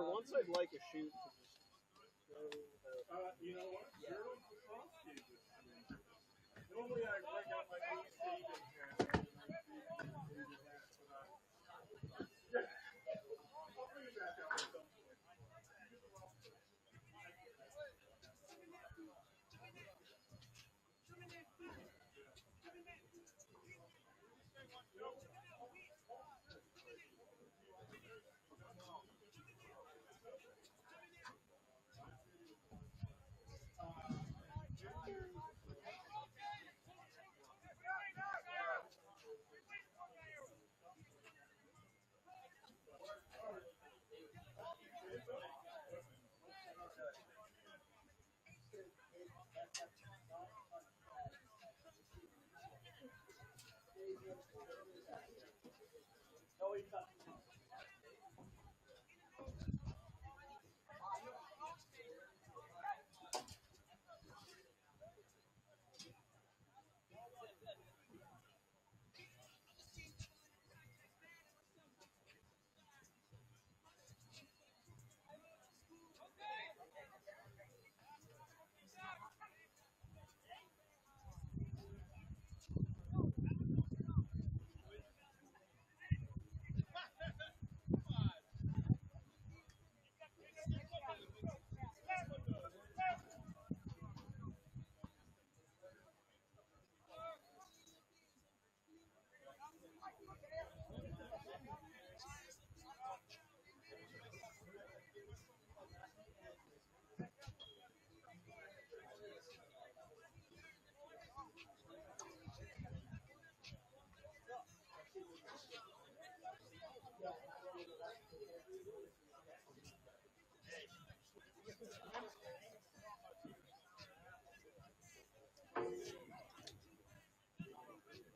For once, I'd like a shoot to just go. You know what? Yeah. Lacrosse cages. Normally I break out my own cage in here. Yeah. I'll bring it back out at some point.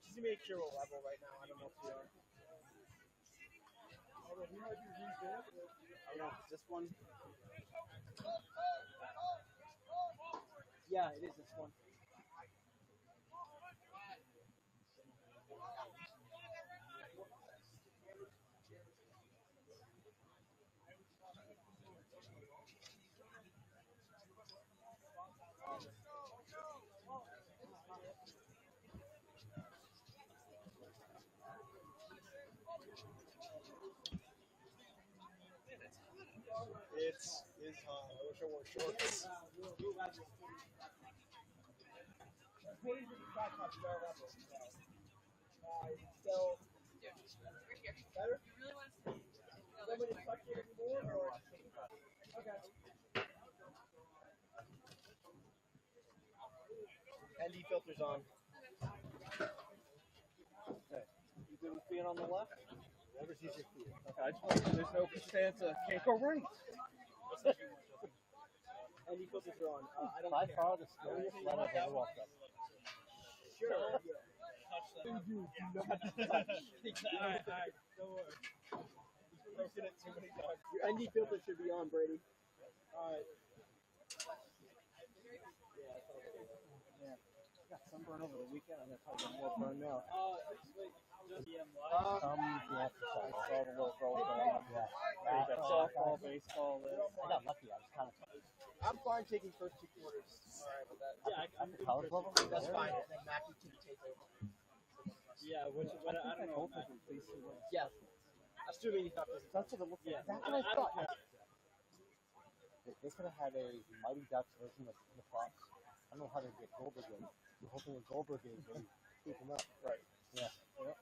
Just to make sure we're level right now. I don't know if we are. I don't know. Is this one? Yeah, it is this one. It's hot. I wish I wore shorts. So, better? You really want to see? Somebody touch it more or? Okay. ND filters on. Okay. You good with being on the left? Whatever's easier for you. Okay, I just want to, there's no Costanza. Can't go right. ND filters are on. I don't By care. far the scariest let I've ever walked up. Sure. Touch them. Alright, don't worry. He's broken it too many times. Your ND filter should be on, Brady. Alright. Yeah. I got sunburn over the weekend. I'm going to tell you more burn now. The exercise. I saw the little girl going. Yeah. Softball, baseball. I got lucky. I was kind of. I'm fine taking first 2 quarters. Alright with that. Yeah, At the college level? That's fine. And then Mackie can take over. Yeah, which I don't know. Yeah. Assuming he's not this. That's what it looks like. Yeah. That's what I thought. They could have had a Mighty Ducks version of Lacrosse. I don't know how to get Goldberg in. We're hoping with Goldberg in and keep him up. Right. Yeah. Yep.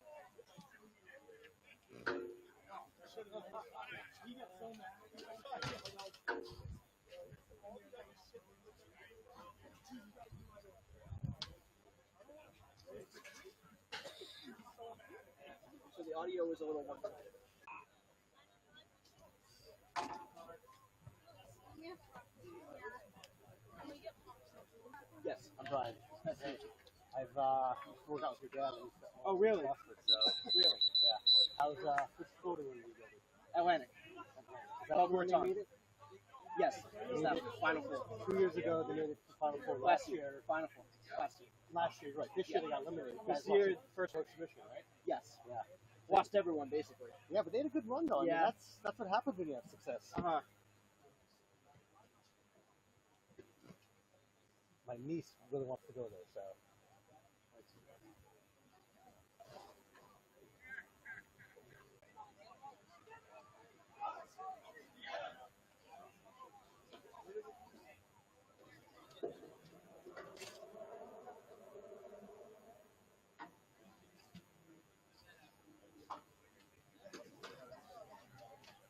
So the audio is a little one-sided. Yes. I'm trying. I've worked out with your dad. Oh, really? Oxford, so. Really? Yeah. How's which school do we need to go to? Atlantic. Is that where they made it? Yes. It's that Final Four. 2 years ago, they made it to Final Four. Last year, Final Four. Last year. Last year, right. This year they got eliminated. This year, first exhibition, right? Yes. Yeah. lost everyone basically. Yeah, but they had a good run though. I mean, Yeah. that's what happens when you have success. My niece really wants to go there, so.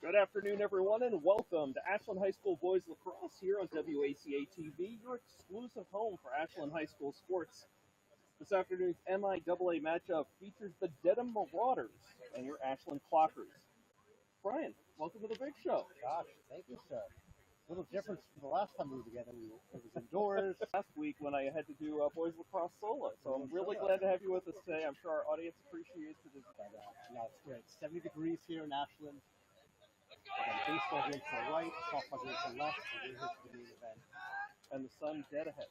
Good afternoon, everyone, and welcome to Ashland High School Boys Lacrosse here on WACA TV, your exclusive home for Ashland High School sports. This afternoon's MIAA matchup features the Dedham Marauders and your Ashland Clockers. Brian, welcome to the big show. Gosh, thank you, sir. A little difference from the last time we were together. It was indoors. Last week when I had to do Boys Lacrosse solo, so I'm really glad to have you with us today. I'm sure our audience appreciates it. No, it's great. 70 degrees here in Ashland. Baseball games to the right, softball games to the left, and we're here for the main event. And the sun dead ahead.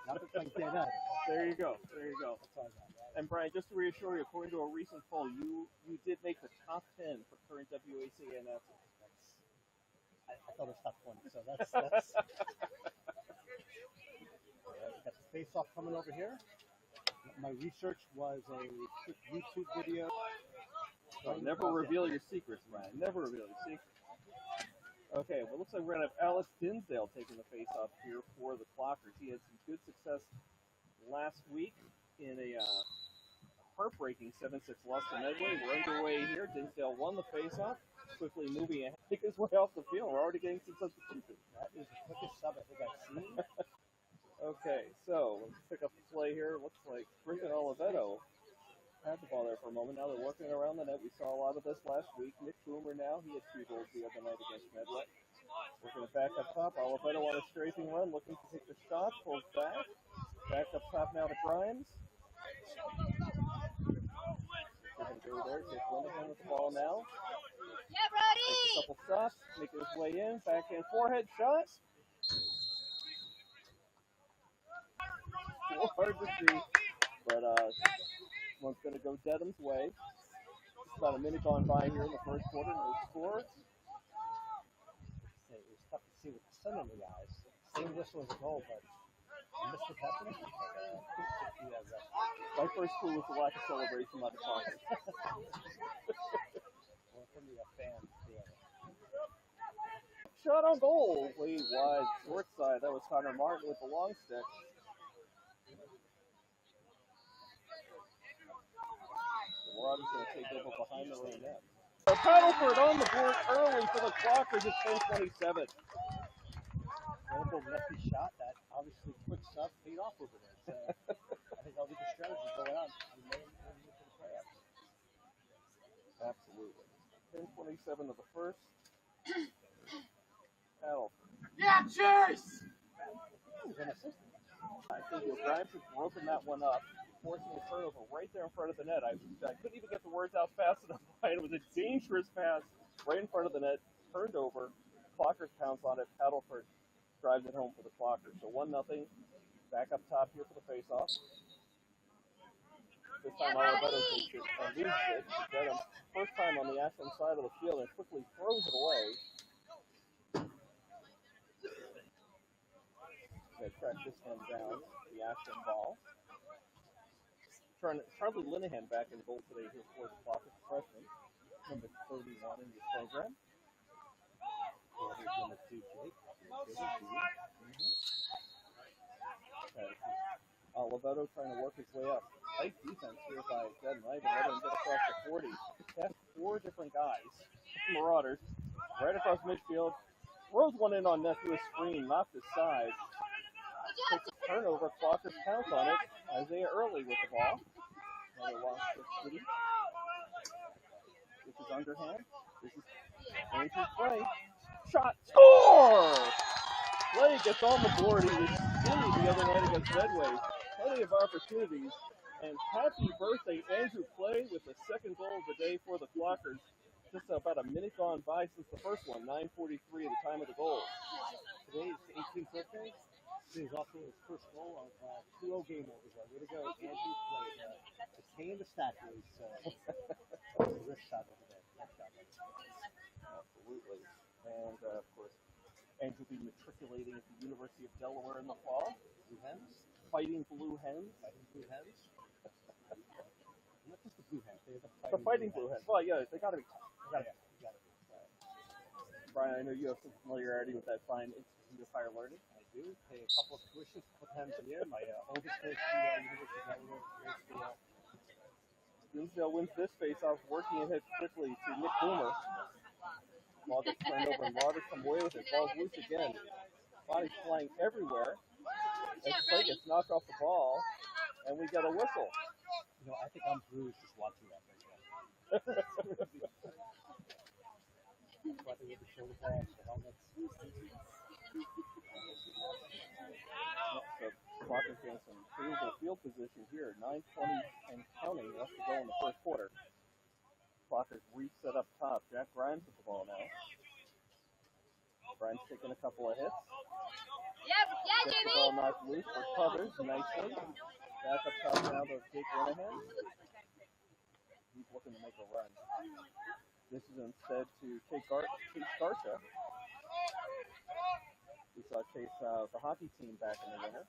Not like dead ahead. There you go. There you go. That's all I got. And Brian, just to reassure you, according to a recent poll, you did make the top 10 for current WACA announcers. I thought it was top 20, so that's got the face-off coming over here. My research was a quick YouTube video. Oh, never reveal your secrets, Brian. Never reveal your secrets. Okay, well, it looks like we're going to have Alex Dinsdale taking the face-off here for the Clockers. He had some good success last week in a heartbreaking 7-6 loss to Medway. We're underway here. Dinsdale won the face-off, quickly moving ahead, take his way off the field. We're already getting some substitutions. That is the quickest sub I think I've seen. Okay, so let's pick up the play here. Looks like Brinton Oliveto had the ball there for a moment. Now they're working around the net. We saw a lot of this last week. Nick Boomer now, he had 2 goals the other night against Medway. Working it back up top. Oliveto on a strafing run, looking to take the shot. Pulls back. Back up top now to Grimes. They're going to go there. Jake Linehan with the ball now. Yeah, buddy! Takes a couple shots. Making his way in. Backhand forehand shot. Still hard to see. But, one's going to go Dedham's way. It's about a minute gone by here in the first quarter. No score. It was tough to see with the sun in the eyes. Same whistle as a goal, but Mr. Pepper, my first clue was the lack of celebration by the Clockers. well, from the fans, yeah. Shot on goal. Way wide, short side. That was Connor Martin with the long stick. Marauders going to take over behind the ring net. Paddleford on the board early for the Clockers at 10:27. Incredible lefty shot. That obviously quick sub paid off over there. So I think that'll be the strategy going on. Absolutely. 10:27 of the first. Paddleford. Yeah, Chase! I think Grimes has broken that one up, forcing a turnover right there in front of the net. I couldn't even get the words out fast enough. It was a dangerous pass right in front of the net, turned over. Clockers pounce on it. Paddleford drives it home for the Clockers. So 1-0. Back up top here for the face-off. This time Oliveto takes it and loses it. Dedham, first time on the Ashland side of the field, and quickly throws it away. They track this one down, the Ashland ball. Charlie Linehan back in goal today here for the Clockers, freshman, number 31 in the program. Number 2, Jake. Oliveto trying to work his way up. Tight defense here by Dedham. Right, let him get across the 40. That's 4 different guys. Marauders right across midfield. Throws one in on net through a screen, knocked his side. Takes a turnover. Clockers pounce on it. Isaiah Early with the ball. Another long stick city. This is underhand. This is Andrew's play. Shot. Score! Clay gets on the board. He was skinny the other night against Medway. Plenty of opportunities. And happy birthday, Andrew Clay, with the second goal of the day for the Clockers. Just about a minute gone by since the first one. 9:43 at the time of the goal. Today's 18th birthday? He's also his first goal of 2-0 game overs. Way to go, Andrew played the K in the statues. So wrist shot over there. Nice shot. Absolutely. And of course, Andrew will be matriculating at the University of Delaware in the fall. Blue hens. Fighting blue hens. Fighting blue hens. Not just the blue hens. They're The fighting blue hens. Well, yeah, they got to be tough. Got to be. Brian, I know you have some familiarity with that fine Institute of Higher Learning. I do. Pay a couple of tuitions, a couple times a year. My oldest goes to University of Delaware. Dinsdale wins this face-off, working ahead quickly to Nick Boomer. Ball gets turned over, and Waters come away with it. Ball's loose again. Body's flying everywhere. As play gets knocked off the ball, and we get a whistle. You know, I think I'm bruised just watching that right now. Watching with the shoulder pads, the helmets. So Clockers getting some favorable field position here. 9:20 and counting left to go in the first quarter. Clockers reset up top. Jack Grimes with the ball now. Grimes taking a couple of hits. Yeah, Gets the ball knocked loose for Covers nicely. Back up top now to Jake Linehan. He's looking to make a run. This is instead to Chase Garcia. We saw Chase, the hockey team, back in the winter.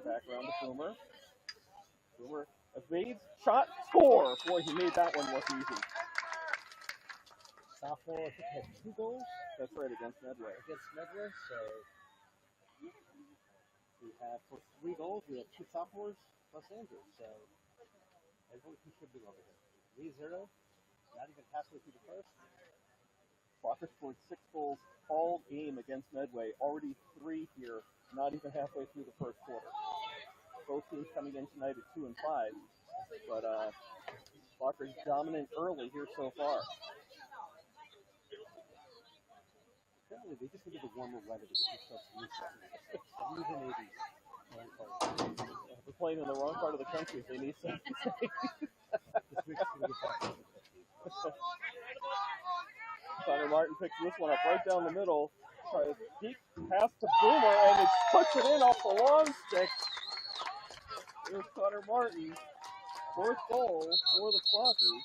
Back around to Boomer. Boomer evades, shot, score! Boy, he made that one look easy. Sophomore, I think, had 2 goals. That's right, against Medway. So we have for 3 goals, we have 2 sophomores plus Andrew. So everyone contributing over here. 3-0. Not even halfway through the first. Clocker scored 6 goals all game against Medway. Already 3 here, not even halfway through the first quarter. Both teams coming in tonight at 2 and 5. But Clocker's dominant early here so far. Apparently, they just needed the warmer weather to get themselves used to it. 70s and 80s. We're playing in the wrong part of the country. They need some. This week's going to get back. Connor Martin picks this one up right down the middle. Tries deep pass to Boomer, and he puts it in off the long stick. Here's Connor Martin. 4th goal for the Clockers.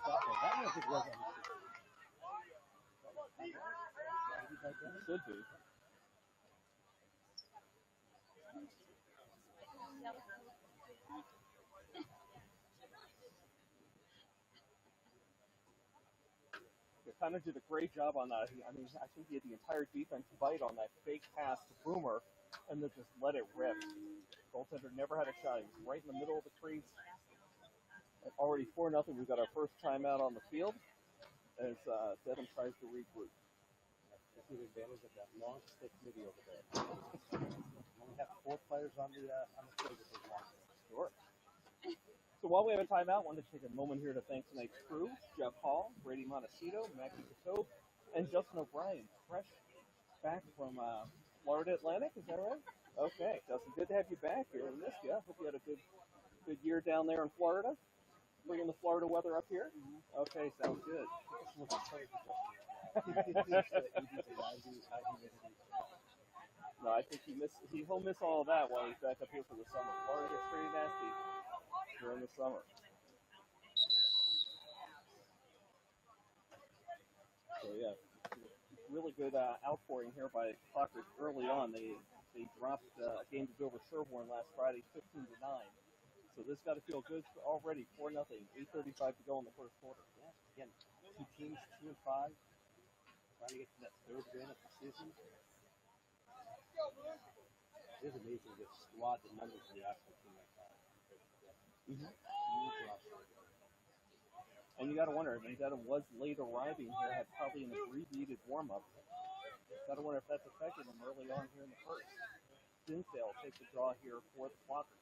That was a good one. Should be. Kind of did a great job on that. I mean, I think he had the entire defense bite on that fake pass to Boomer, and then just let it rip. Goaltender never had a shot. He was right in the middle of the crease. And already 4-0. We've got our first timeout on the field as Dedham tries to regroup. Take advantage of that long stick midi over there. We only have 4 players on the field with those long sticks. Sure. So while we have a timeout, I wanted to take a moment here to thank tonight's crew: Jeff Hall, Brady Montecito, Mackie Coteau, and Justin O'Brien, fresh back from Florida Atlantic. Is that right? Okay, Justin, good to have you back here. We missed you. Hope you had a good year down there in Florida. Bringing the Florida weather up here. Okay, sounds good. No, I think he'll miss all of that while he's back up here for the summer. Florida gets pretty nasty during the summer. So yeah, really good outpouring here by Clockers early on. They dropped a game to Dover Sherborne last Friday, 15-9. So this got to feel good already. 4-0, 8:35 to go in the first quarter. Yeah, again, 2 teams, 2 and 5, trying to get to that 3rd win of the season. It is amazing to get squad the numbers of the Ashland team like that. And you got to wonder, I mean, Dedham was late arriving here, had probably an abbreviated warm-up. Got to wonder if that's affected them early on here in the first. Dinsdale takes the draw here for the Clockers.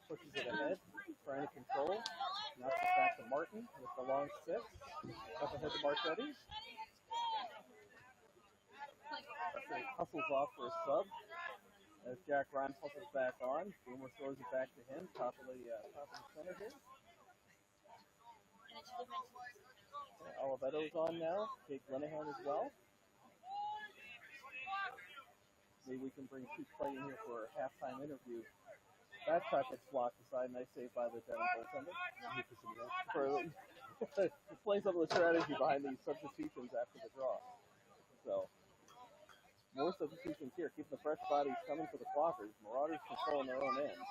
Pushes it ahead, trying to control. Knocks it back to Martin with the long stick. Up ahead to Marchetti. Hustles off for a sub. As Jack Grimes hustles back on, Boomer throws it back to him, top of the center here. Olivetto's on now. Jake Linehan as well. Maybe we can bring Pete Clay in here for a halftime interview. That shot gets blocked aside. Nice save by the Dedham goaltender. Explain some of the strategy behind these substitutions after the draw. So, more substitutions here, keeping the fresh bodies coming to the Clockers. Marauders controlling their own end.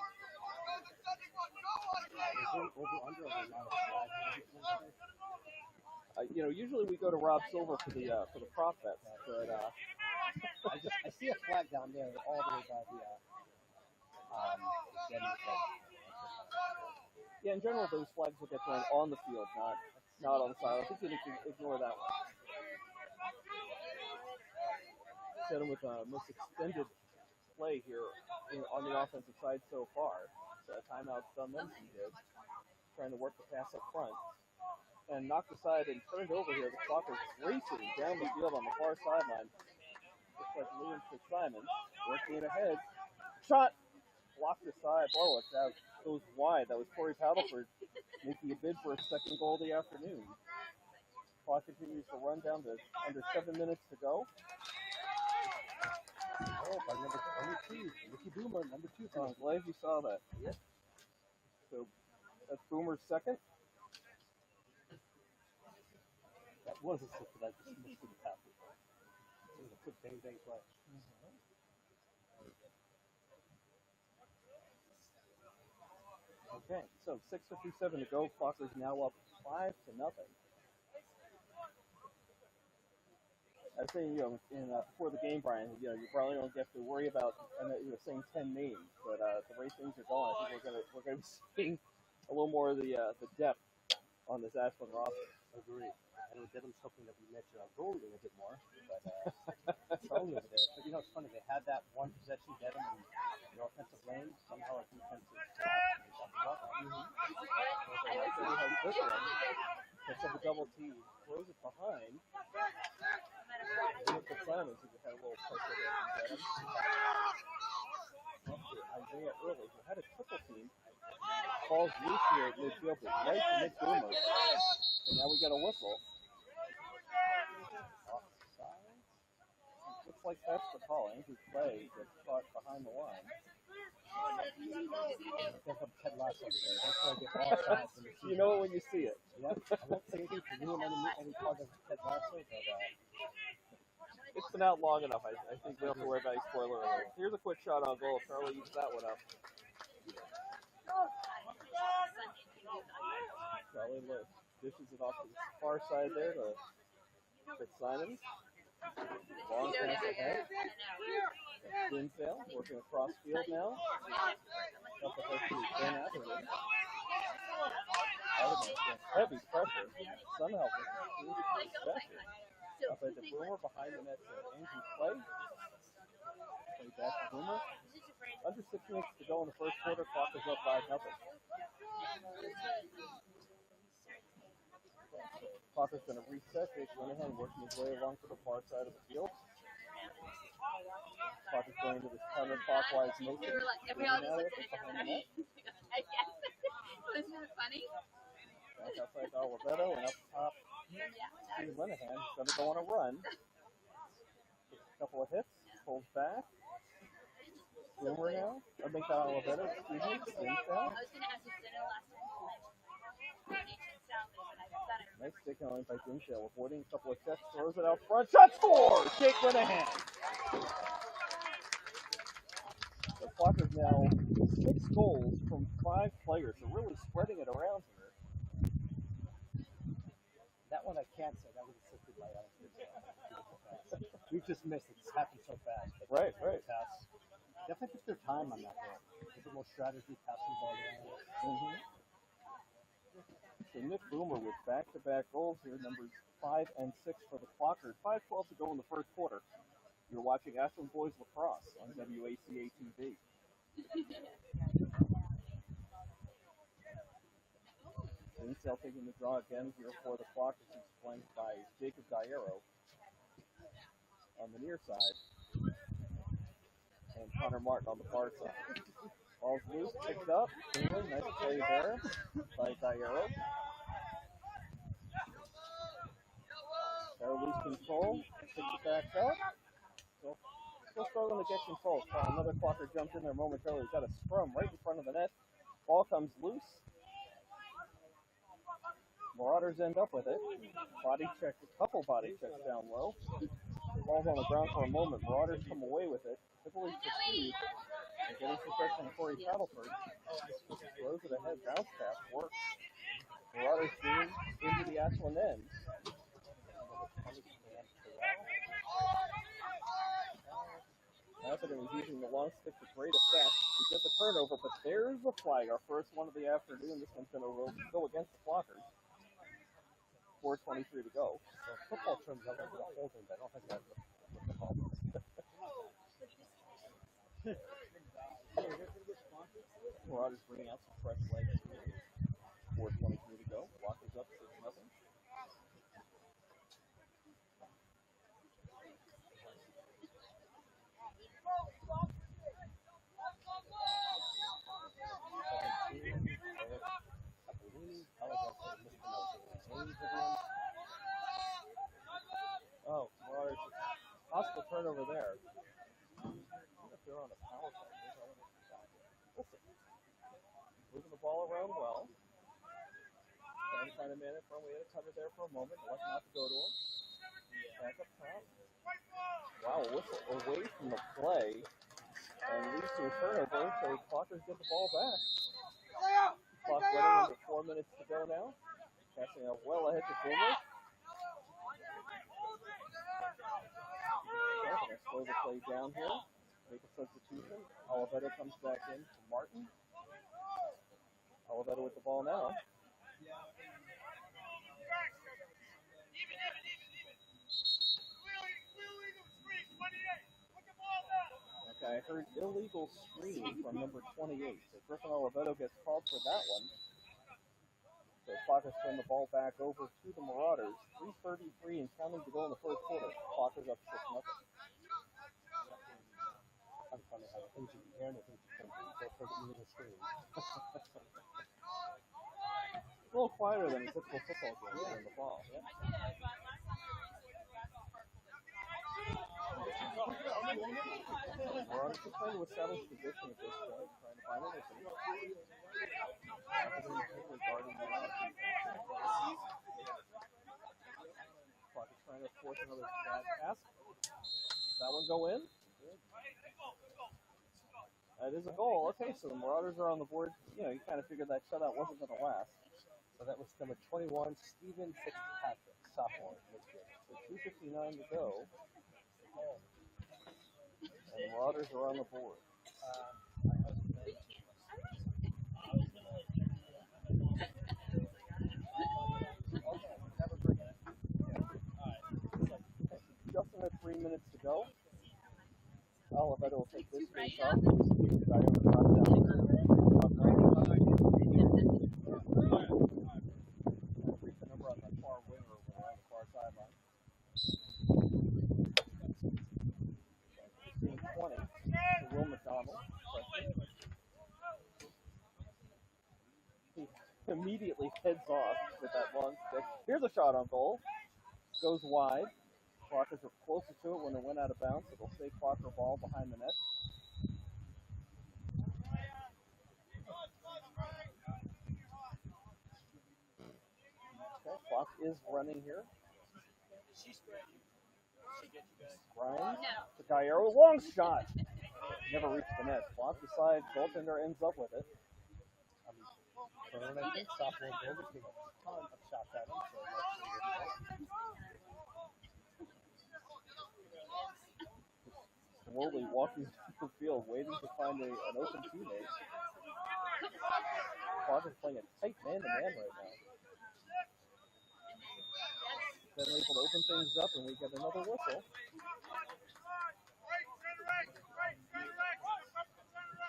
Usually we go to Rob Silver for the prop bets, but I see a flag down there all the way by the yeah, in general those flags will get thrown on the field, not on the side. I think you can ignore that one. Dedham with most extended play here on the offensive side so far. So a timeout's done them. He did. Trying to work the pass up front. And knocked aside and turned over here. The Clockers racing down the field on the far sideline. Looks like Liam Fitzsimons working it ahead. Shot! Blocked aside. Oh, it goes wide. That was Corey Paddleford making a bid for his second goal of the afternoon. Clock continues to run down to under 7 minutes to go. Oh, by number 2, Ricky Boomer, number 2. I'm glad you saw that. Yep. So that's Boomer's second. That was a slip that I just missed in the pass. It was a quick bang play. Okay, so 6:57 to go. Clockers now up 5-0. I was saying, before the game, Brian, you probably don't have to worry about saying 10 names, but the way things are going, I think we're gonna be seeing a little more of the depth on this Ashland roster. Agreed. I know Dedham's hoping that we mention our goalie a bit more, but Charlie over there. But it's funny, they had that one possession, Dedham, in the offensive lane. Somehow our defense is Picks up a double team, throws it behind. Look at Simons, who had a little pressure there from Dedham. Isaiah Early, who had a triple team, falls loose here at midfield, but right to Nick Boomer. And now we got a whistle. Offside? Looks like that's the call. Andrew Clay gets caught behind the line. Ted Lasso there. That's why I get all sides. You know it when you see it. Yep. I won't say anything to ruin any part of Ted Lasso, but it's been out long enough. I think we don't have to worry about a spoiler alert. Here's a quick shot on goal. Charlie eats that one up. Charlie dishes it off to the far side there to Fitzsimons. Long pass ahead. Dinsdale working across field now. Up ahead to Ben Atherton. Heavy pressure. Somehow possession. Up ahead to Boomer behind the net to Andrew Clay. Play back to Boomer. Under 6 minutes to go in the first quarter. Clock is up 5-0. Clocker's going to reset. Jake Linehan working his way along to the far side of the field. Clocker's going into this counterclockwise motion. We all just looked at each other. Yes. Wasn't that funny? Back outside to Olivetto and up top to Linehan. He's going to go on a run. Takes a couple of hits. Pulls back. Boomer now. I make that Olivetto. Excuse me. Dinsdale. I was going to ask you to dinner last time. Nice stick on by Dinsdale, avoiding a couple of checks, throws it out front, shot scores! Jake Linehan. The Clockers now 6 goals from 5 players, so really spreading it around here. that one I can't say. That was assisted by Alex. We've just missed it. It's happened so fast. Right. Pass. Definitely took their time on that one. A bit more strategy, passing the ball around. So Nick Boomer with back-to-back goals here, numbers 5 and 6 for the Clockers. 5:12 to go in the first quarter. You're watching Ashland Boys Lacrosse on WACA TV. Dinsdale taking the draw again here for the Clockers. He's flanked by Jacob Diero on the near side. And Connor Martin on the far side. Ball's loose, picked up. Nice play there by Diero. They're lose control. Takes it back out. Still struggling to get control. So another clocker jumps in there momentarily. He's got a scrum right in front of the net. Ball comes loose. Marauders end up with it. Body check, a couple body checks down low. Ball's on the ground for a moment. Marauders come away with it. Typically pursued. And getting some pressure on Corey Paddleford. Throws it ahead. Bounce pass. Works. Marauders zoom into the Ashland end. Anthony was using the long stick to great effect to get the turnover, but there's the flag, our first one of the afternoon. This one's going to go against the Flockers. 4:23 to go. So football terms, I like the holding, but I don't think that's what the ball was. Marauders bringing out some fresh legs. 4:23 to go. Flockers up 6-0. Oh, Marauders. Possible turnover there. I wonder if they're on a power play. We'll see. Moving the ball around well. Trying to find a man in front. We had a cutter there for a moment. Lucky not to go to him. Back up top. Wow, a whistle away from the play. And leads to a turnover, so Flockers get the ball back. Clock running under 4 minutes to go now. Passing out well ahead to Boomer. Okay, gonna slow the play down here. Make a substitution. Oliveto comes back in to Martin. Oliveto with the ball now. Okay, I heard illegal screen from number 28. So Griffin Oliveto gets called for that one. So Flockers turn the ball back over to the Marauders. 3:33 and counting to go in the first quarter. Flockers up 6-0. I'm funny how the things you can hear and the things you can't do. So for the illegal screen. A little quieter than a typical football game during the fall. Yeah. Marauders are trying to establish position at this point, trying to find anything. Guarding the Clock is trying to force another bad pass. That one go in? That is a goal. Okay, so the Marauders are on the board. You know, you kind of figured that shutout wasn't going to last. So that was number 21, Stephen Fitzpatrick, sophomore. So 2:59 to go. And the Marauders are on the board. Just under 3 minutes to go. Oliveto will take this face off. Number on the far wing over there on the far sideline. 20 to Will McDonald. He immediately heads off with that long stick. Here's a shot on goal. Goes wide. Flockers were closer to it when it went out of bounds. It'll stay Flocker ball behind the net. Okay, Flock is running here. Ryan to Gallero, long shot. Never reached the net. Flock decides goaltender ends up with it. And I think sophomore goal became a ton of shots at him. Slowly walking through the field, waiting to find an open teammate. Flock is playing a tight man-to-man right now. Then able to open things up, and we get another whistle.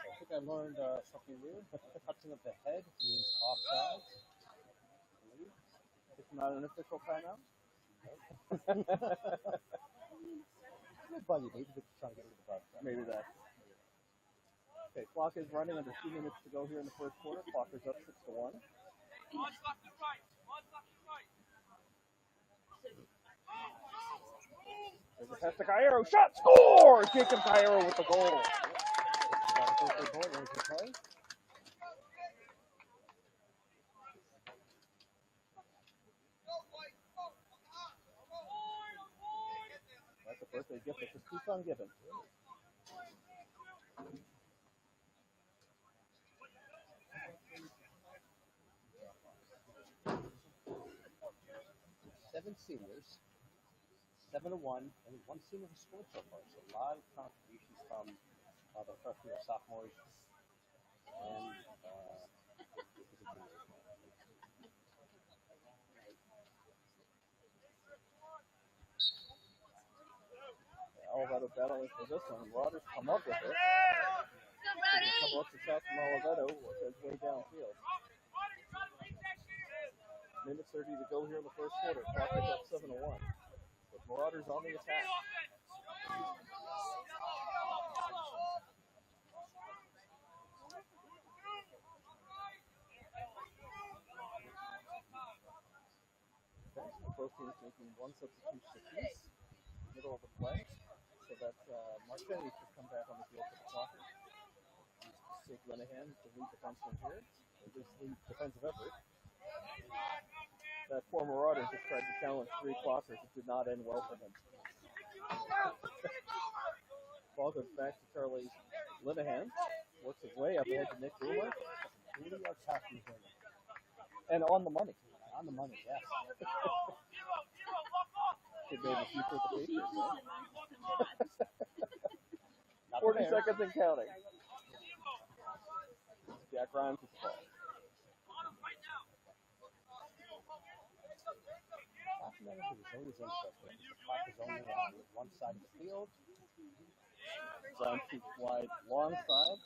I think I learned something new. Touching of the head means offside. It's not an official timeout. Maybe they're trying to get rid of the bus. Maybe that. Okay, clock is running under 2 minutes to go here in the first quarter. Flockers up 6-1. There's a pass to Cairo. Shot! Score! Jacob Cairo with the goal. That's a birthday gift that just keeps on giving. Seven seniors, 7-1, and one senior has scored so far. So a lot of contributions from the freshman or sophomores. And Oliveto battling for this one. Rodgers come up with it. A couple extra shots from Oliveto, which is way downfield. Minute 30 to go here in the first quarter. Clock is up 7-1. With Marauders on the attack. Both teams making one substitution apiece. Middle of the play. So that's Marquez has come back on the field for the Clockers. Jake Linehan, the lead defenseman here. This lead defensive effort. That former Marauders just tried to challenge 3 Clockers. It did not end well for him. Ball goes back to Charlie Linehan. Works his way up ahead to Nick Boomer. And on the money. on the money, yes. Could maybe keep with the Patriots, Not 40 the seconds and counting. Jack Rhymes with the ball. Last minute is always interesting. The clock is only on one side of the field. Rhymes shoots wide, long side.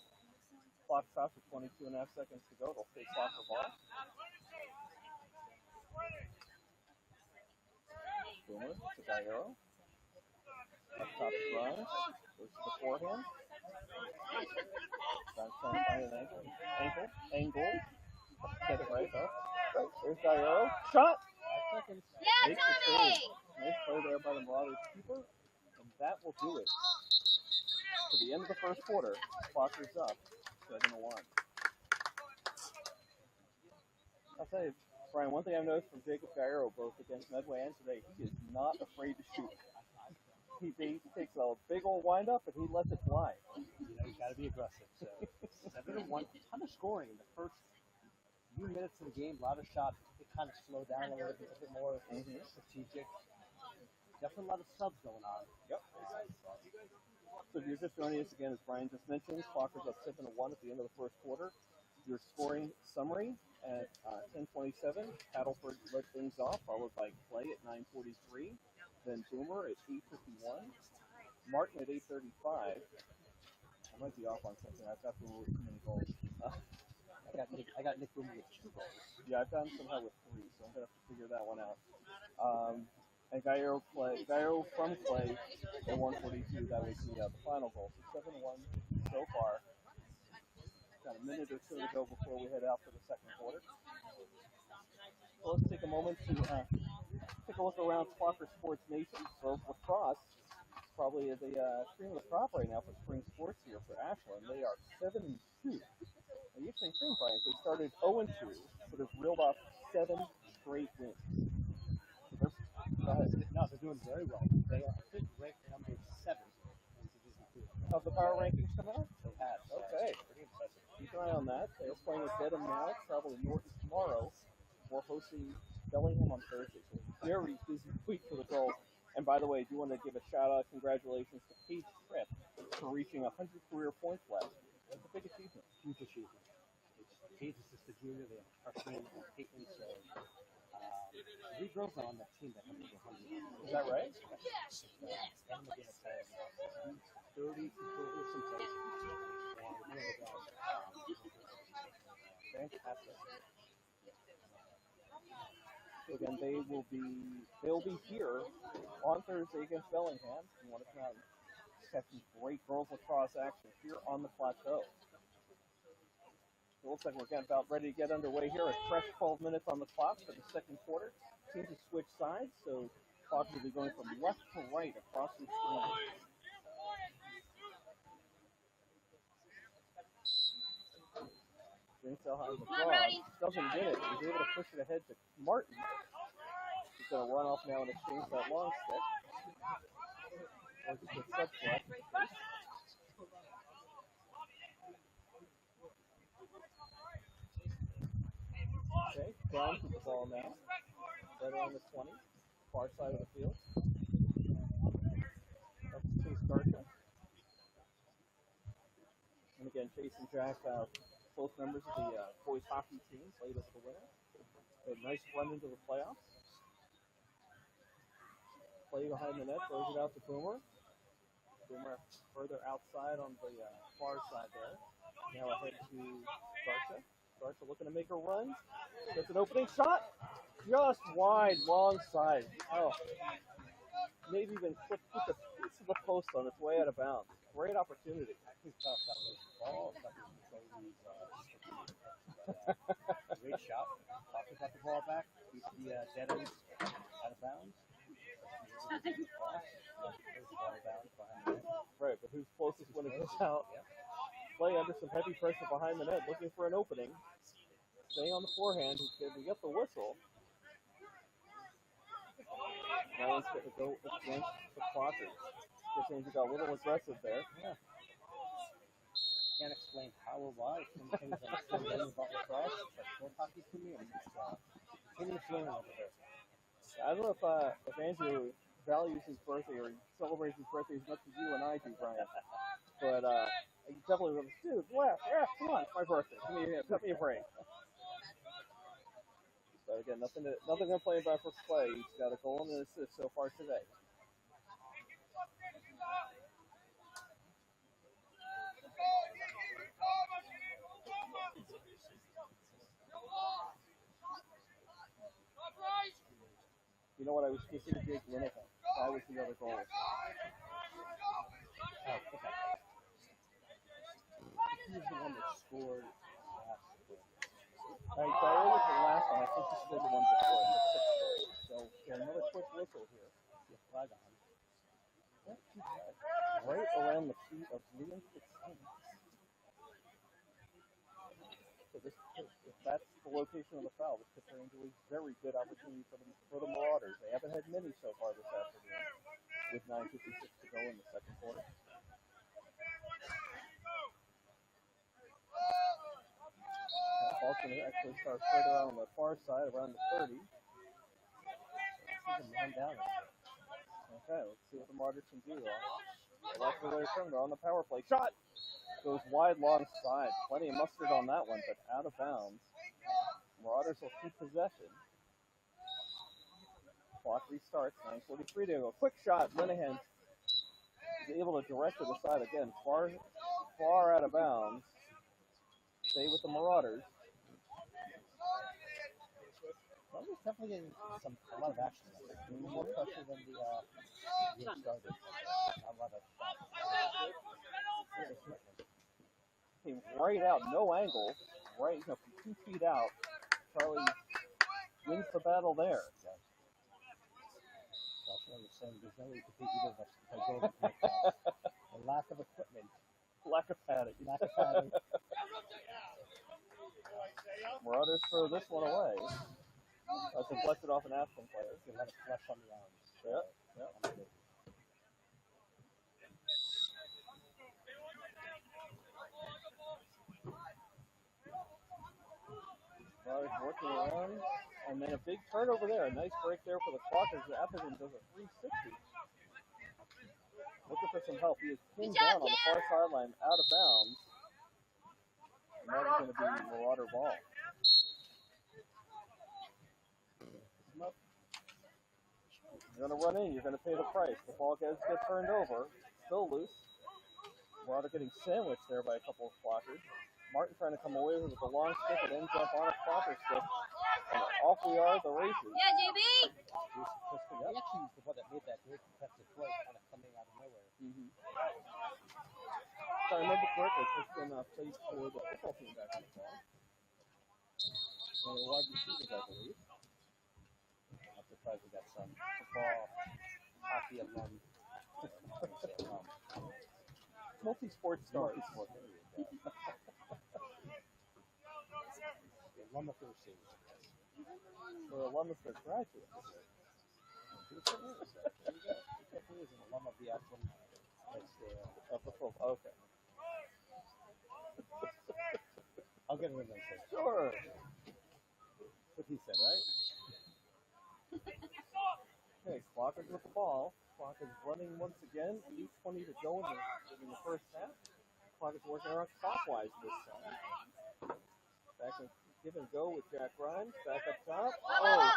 Clock stops with 22 and a half seconds to go. They'll face off the ball. Boomer to Gaillero. Up top is Rhymes. Goes to the forehand. Rhymes trying to find an angle. Get it right, huh? Right. There's Gaillero. Shot! 5 seconds. Makes the save. Nice play there by the Marauders keeper. And that will do it. To the end of the first quarter, Clockers up 7-1. I'll tell you, Brian, one thing I've noticed from Jacob Gaillero, both against Medway and today, he is not afraid to shoot. He takes a big old wind-up and he lets it fly. You know, you got to be aggressive. So 7-1, a ton of scoring in the first few minutes of the game. A lot of shots. It kind of slowed down a little bit, a bit more strategic. Definitely a lot of subs going on. Yep. So if you're just joining us again, as Brian just mentioned, Clockers up 7-1 at the end of the first quarter. Your scoring summary at 10:27, Paddleford led things off, followed by Clay at 9:43, then Boomer at 8:51, Martin at 8:35. I might be off on something. I've got too many goals. I got Nick Boomer with 2 goals. Yeah, I've got him somehow with 3, so I'm gonna have to figure that one out. And Gaillero from Clay at 1:42. That was the final goal. So 7-1 so far. Got a minute or so to go before we head out for the second quarter. So let's take a moment to take a look around Clocker Sports Nation. So lacrosse is probably the cream of the crop right now for spring sports here for Ashland. They are 7-2. Now you say thing, Brian. They started 0-2, but have reeled off 7 straight wins. So go ahead. No, they're doing very well. They are, I think, ranked number 7 in Division 2. How's the power rankings come out? They have. Okay. Pretty impressive. Keep an eye on that. They're playing at Dedham now, traveling north tomorrow. We're hosting Bellingham on Thursday. So very busy week for the girls. And by the way, I do want to give a shout out, congratulations to Paige Tripp for reaching 100 career points last year. That's a big achievement. Huge achievement. Paige is just a junior. They have a freshman and Caitlin. So 3 girls are on that team that have over 100. Is that right? Yes. And McGinnis has 30 completely someplace. Fantastic. So again, they'll be here on Thursday against Bellingham. You want to come out and catch some great girls lacrosse action here on the plateau. It looks like we're getting about ready to get underway here. A fresh 12 minutes on the clock for the second quarter. Teams have switched sides, so Clock will be going from left to right across the screen. Dinsdale has the draw. Doesn't get it. He's able to push it ahead to Martin. He's going to run off now and exchange that long stick. Or just a step flat. Okay, Brown keeps the ball now. Right around the 20, far side of the field. That's Chase Garcia. And again, Chase and Jack, both members of the boys hockey team, played as the winner. A nice run into the playoffs. Play behind the net, throws it out to Boomer. Boomer further outside on the far side there. Now ahead to Garcia. Garcia looking to make a run. Gets an opening shot. Just wide, long side. Oh. Maybe even put the piece of the post on its way out of bounds. Great opportunity. Great shot. Talking about the ball back. Keep the Dedham out of bounds. Right, but who's closest when it goes out? Play under some heavy pressure behind the net, looking for an opening. Staying on the forehand, he's going to get the whistle. Now he's going to go against the Clockers. This means he got a little aggressive there. Yeah. Can't explain how or why. Some things I'm still learning about lacrosse, but field hockey to me, I'm just continuing to learn over there. I don't know if Andrew values his birthday or celebrates his birthday as much as you and I do, Brian. But he definitely was, dude, laugh, come on, it's my birthday. Give me cut me a break. But again, nothing to complain about for Clay. He's got a goal and an assist so far today. You know what? I was kissing Jake Linehan. That was the other goal. Oh, okay. He was the one that scored last week. Right, Diane was the last one. I think this is the one before it. So, another quick whistle here. Yeah, flag on. Right around the feet of Liam Fitzsimmons. So if that's the location of the foul, this could turn into a very good opportunity for the Marauders. They haven't had many so far this afternoon, with 9:56 to go in the second quarter. Ball's going to actually start further out on the far side, around the 30. Okay, let's see what the Marauders can do. That's where they're from. They're on the power play. Shot! Goes wide, long side. Plenty of mustard on that one, but out of bounds. Marauders will keep possession. Clock restarts. 9:43 to go. Quick shot. Linehan is able to direct to the side again. Far out of bounds. Stay with the Marauders. Well, he's definitely getting a lot of action. More pressure than the started. A lot of Came right out, no angle, right, from 2 feet out. Charlie wins the battle there. That's what I'm saying. There's no way to beat either of us if I go like that. A lack of equipment. Lack of padding. Lack of padding. Marauders throw this one away. That's deflected off an Ashland player. They let it flush on the arms. So, Yep. Marauders working around, and then a big turnover there. A nice break there for the Clockers. Atherton does a 360. Looking for some help. He is pinned down on the far sideline, out of bounds. And that is going to be Marauder ball. You're going to run in. You're going to pay the price. The ball gets turned over. Still loose. Marauder getting sandwiched there by a couple of Clockers. Martin trying to come away with a long stick and ends up on a Clocker stick. And off we are at the races. Yeah, JB! He actually was the one that made that very competitive play, kind of coming out of nowhere. If I remember correctly, Kristen played for the football team back in the fall. One of the wide receivers, I believe. surprised we got some football, hockey alum. Multi-sport stars. Multi-sport, there you go. The alum of the receivers. Or alumnus or graduate. There you go. He definitely is an alum of the Ashland. Of the football. Okay. I'll get him in there. Sure. That's what he said, right? Okay, Clockers with the ball. Clockers running once again. 8:20 to go in the first half. Clockers working around clockwise this time. Back and give and go with Jack Grimes. Back up top. Oh,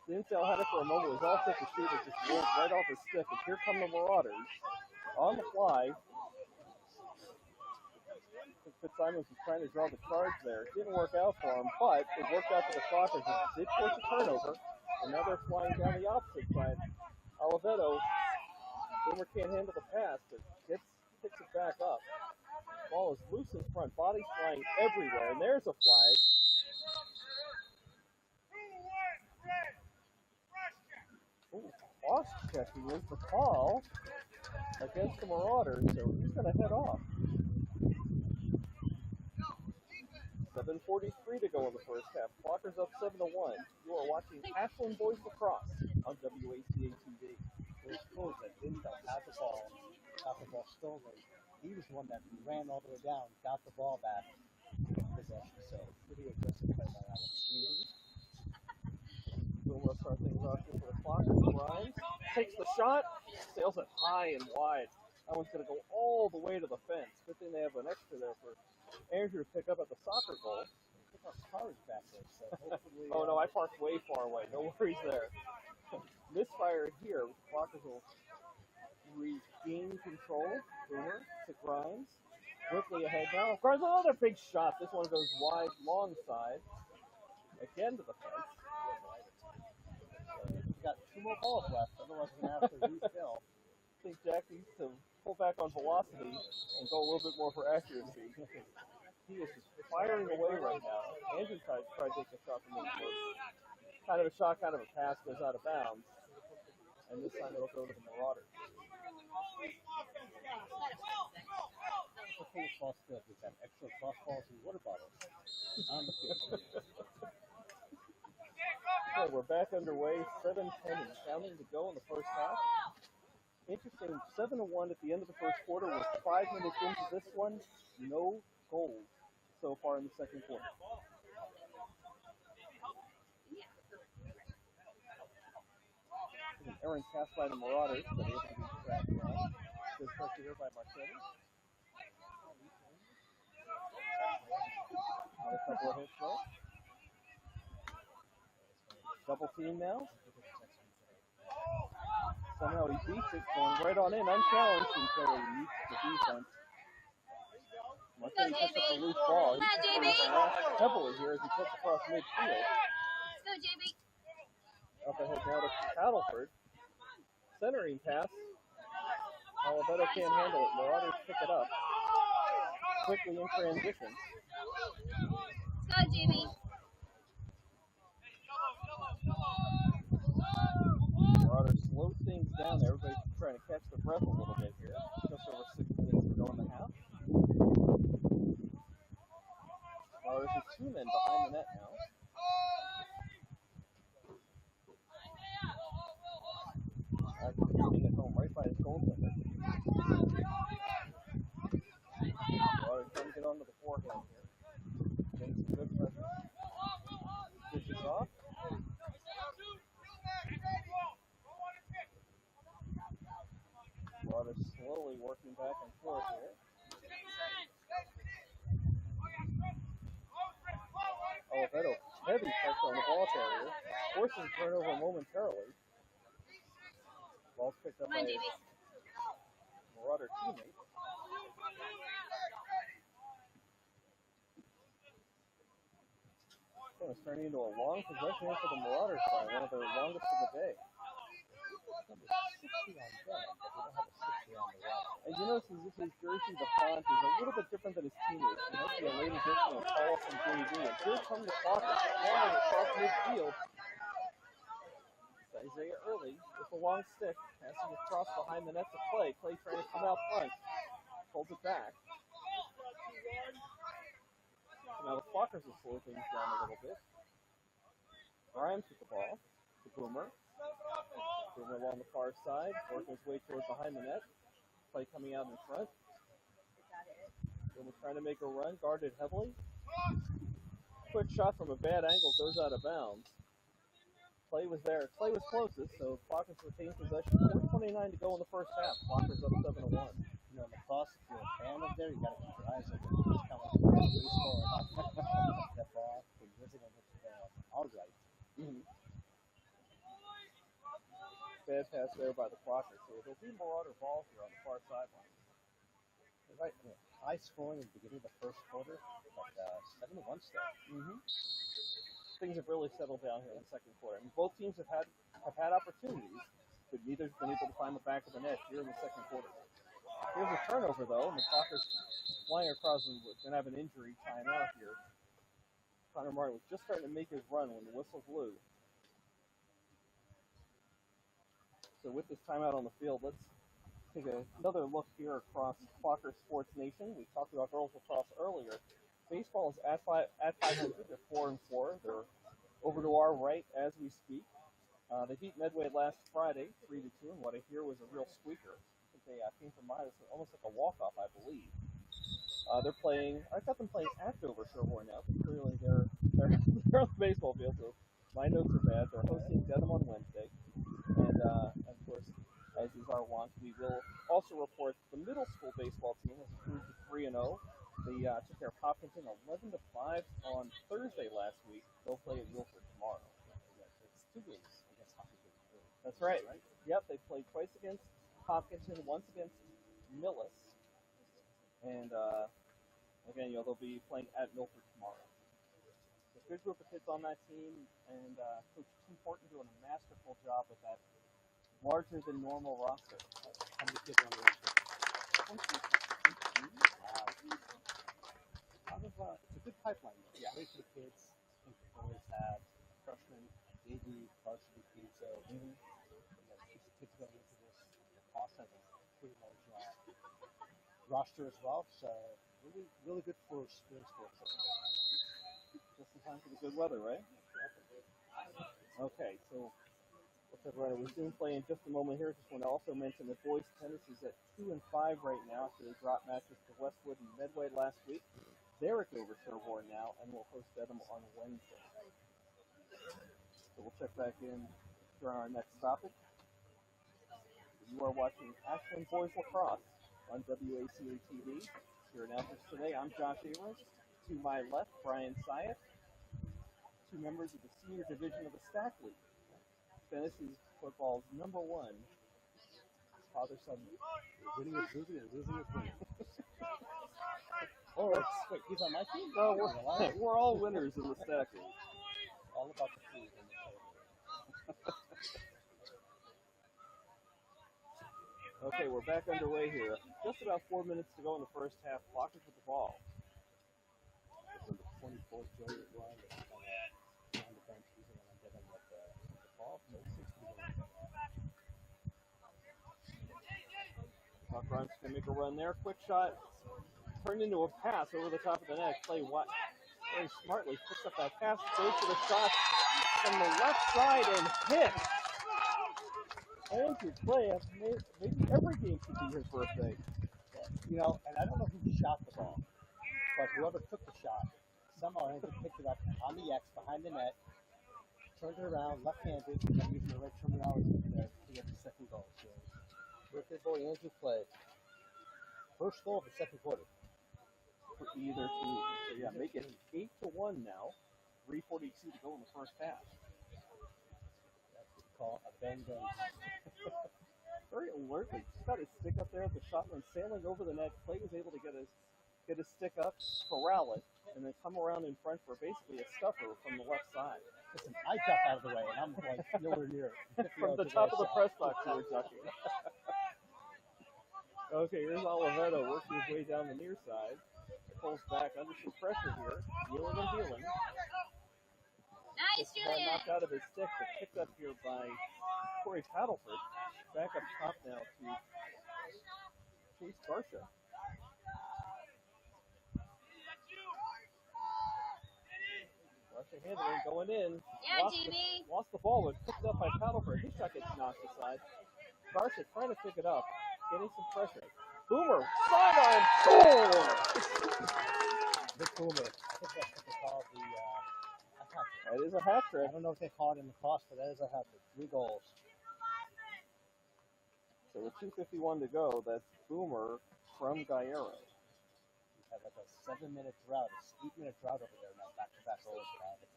Dinsdale had it for a moment. Was all set to shoot. It just rolled right off his stick. And here come the Marauders on the fly. Fitzsimons was trying to draw the charge there. It didn't work out for him, but it worked out for the Clockers. It did force a turnover. And now they're flying down the opposite side. Oliveto, Boomer can't handle the pass, but picks it back up. Ball is loose in front. Bodies flying everywhere. And there's a flag. Ooh, cross-checking is the call against the Marauders, so he's going to head off. 7:43 to go in the first half. Clockers up 7-1. You are watching Ashland Boys Lacrosse on WACA TV. It was cool that Dinsdale had the ball stolen. He was the one that ran all the way down, got the ball back in possession. So pretty aggressive play by Alex. Boomer start things off here for the Clockers. Grimes takes the shot, sails it high and wide. That one's going to go all the way to the fence. Good thing they have an extra there for Andrew to pick up at the soccer goal. Pick up cars back there, so hopefully. Oh no, I parked way far away. No worries there. Misfire here. Clockers will regain control. Boomer to Grimes. Quickly ahead now. Grimes, another big shot. This one goes wide, long side. Again to the fence. He's got 2 more balls left. Otherwise, we're going to have to refill. I think Jack needs to pull back on velocity and go a little bit more for accuracy. He is just firing away right now. Andrew tried to take a shot from him. Kind of a shot, kind of a pass, goes out of bounds. And this time it'll go to the Marauders. The coolest ball still is that extra cross balls and water bottles on the field. Okay, we're back underway. 7:10 and counting to go in the first half. Interesting, 7-1 at the end of the first quarter. We're 5 minutes into this one. No goals so far in the second quarter. An errant pass by the Marauders, but able to be tracked down. Good pressure here by Marchetti. Another couple of hits there. Double team now. Somehow he beats it, going right on in, unchallenged until he meets the defense. Marchetti picks up the loose ball. He's heavily here as he cuts across midfield. Let's go, JB. Up ahead now to Paddleford. Centering pass. Oliveto can't handle it. Marauders pick it up. Quickly in transition. Let's go, JB. Marauders slow things down. Everybody's trying to catch their breath a little bit here. Just over 6 minutes to go in the half. Marauders with 2 men behind the net now. Putting it home right by his goaltender. Marauders trying to get onto the forehand here. Getting some good pressure. Switches off. Marauders slowly working back and forth here. Oliveto, heavy pressure on the ball carrier. Forcing turnover momentarily. Ball's picked up by his Marauder teammate. So it's turning into a long possession here for the Marauders side, one of their longest of the day. Number 60 on them, but we don't have a 60 on the right. And you notice his jersey, the font, is a little bit different than his teammates. He might be a late addition of Paul from JV. And here come the Clockers, flying across midfield. Isaiah early with a long stick, passing across behind the net to Clay. Clay trying to come out front, pulls it back. So now the Flockers will slow things down a little bit. Grimes with the ball to Boomer. Boomer along the far side, working his way towards behind the net. Clay coming out in front. Boomer trying to make a run, guarded heavily. Quick shot from a bad angle, goes out of bounds. Clay was there. Clay was closest, so Flockers retained possession. 4:29 to go in the first half. Flockers up 7-1. You know, Lacrosse, if you're a fan of there, you got to keep your eyes open. It's kind of like baseball or hockey. That ball, when you're visiting all right. Bad pass there by the Flockers. So there'll be Marauder ball here on the far sideline. Right, high scoring at the beginning of the first quarter, but 7-1 still. Things have really settled down here in the second quarter. And both teams have had opportunities, but neither's been able to find the back of the net here in the second quarter. Here's a turnover though, and the Flockers flying across and going to have an injury timeout here. Connor Martin was just starting to make his run when the whistle blew. So with this timeout on the field, let's take another look here across Flocker Sports Nation. We talked about girls lacrosse earlier. Baseball is at 500. They're 4-4. They're over to our right as we speak. They beat Medway last Friday, 3-2, and what I hear was a real squeaker. I think they came from behind us, almost like a walk-off, I believe. They're playing. I've got them playing at Dover Sherborne now. But clearly, they're on the baseball field, so my notes are bad. They're hosting Dedham on Wednesday, and of course, as is our wont, we will also report the middle school baseball team has improved to 3-0. They took care of Hopkinton 11-5 on Thursday last week. They'll play at Wilford tomorrow. It's 2 games against Hopkinton. That's right. Yep, they played twice against Hopkinton, once against Millis. And again, they'll be playing at Milford tomorrow. So good group of kids on that team, and Coach Tim Horton doing a masterful job with that larger than normal roster. How many kids on the roster? It's a good pipeline. Yeah. Great for the kids. I think the boys have freshmen, JV, varsity team, so kids going into this. Lacrosse has a pretty large roster as well, so really good for spring sports. Just in time for the good weather, right? Okay, so we're going to resume play in just a moment here. Just want to also mention that boys tennis is at 2-5 right now after they dropped matches to Westwood and Medway last week. They're at Dover Sherborne now, and we'll host Dedham on Wednesday. So we'll check back in during our next topic. You are watching Ashland Boys Lacrosse on WACA TV. Your announcers today, I'm Josh Abrams. To my left, Brian Syatt. 2 members of the senior division of the Stack League. Fantasy football's #1. Father-son. Winning is losing and losing is winning. Oh, wait, he's on my team? No, we're all winners in the Stack League. All about the food and the table. Okay, we're back underway here. Just about 4 minutes to go in the first half. Flockers with the ball. The 24th Joey line on the bench using it on Dedham with the ball. So 60 Grimes can make a run there. Quick shot. Turned into a pass over the top of the net. Clay Watt very smartly picks up that pass, goes for the shot from the left side and hits. Andrew Clay, maybe every game should be his birthday. You know, and I don't know who shot the ball, but whoever took the shot, somehow Andrew picked it up on the X behind the net, turned it around, left-handed, and then using the right terminology to get the second goal. So, birthday boy Andrew Clay. First goal of the second quarter. For either team. So yeah, make it 8-1 now. 3:42 to go in the first half. That's what we call a bang bang. Very alertly, just got his stick up there. The shot went sailing over the net. Clay was able to get his stick up, corral it, and then come around in front for basically a stuffer from the left side. Listen, I got out of the way, and I'm like nowhere near it. From the top of the press box, you were ducking. Okay, here's Oliveto working his way down the near side. Pulls back under some pressure here. Wheeling and dealing. Nice, Julian. Knocked out of his stick, but picked up here by Corey Paddleford. Back up top now to Chase Garcia. Garcia handling, going in. Yeah, DB. Lost the ball, but picked up by Paddleford. His shot gets knocked aside. Garcia trying to pick it up, getting some pressure. Boomer, sidearm, goal! Big Boomer. I think that's what they call the a hat trick. That is a hat trick. I don't know if they call it in lacrosse, but that is a hat trick. 3 goals. So with 2:51 to go, that's Boomer from Gallardo. We have like a 7-minute drought, a 8-minute drought over there now, back-to-back goals.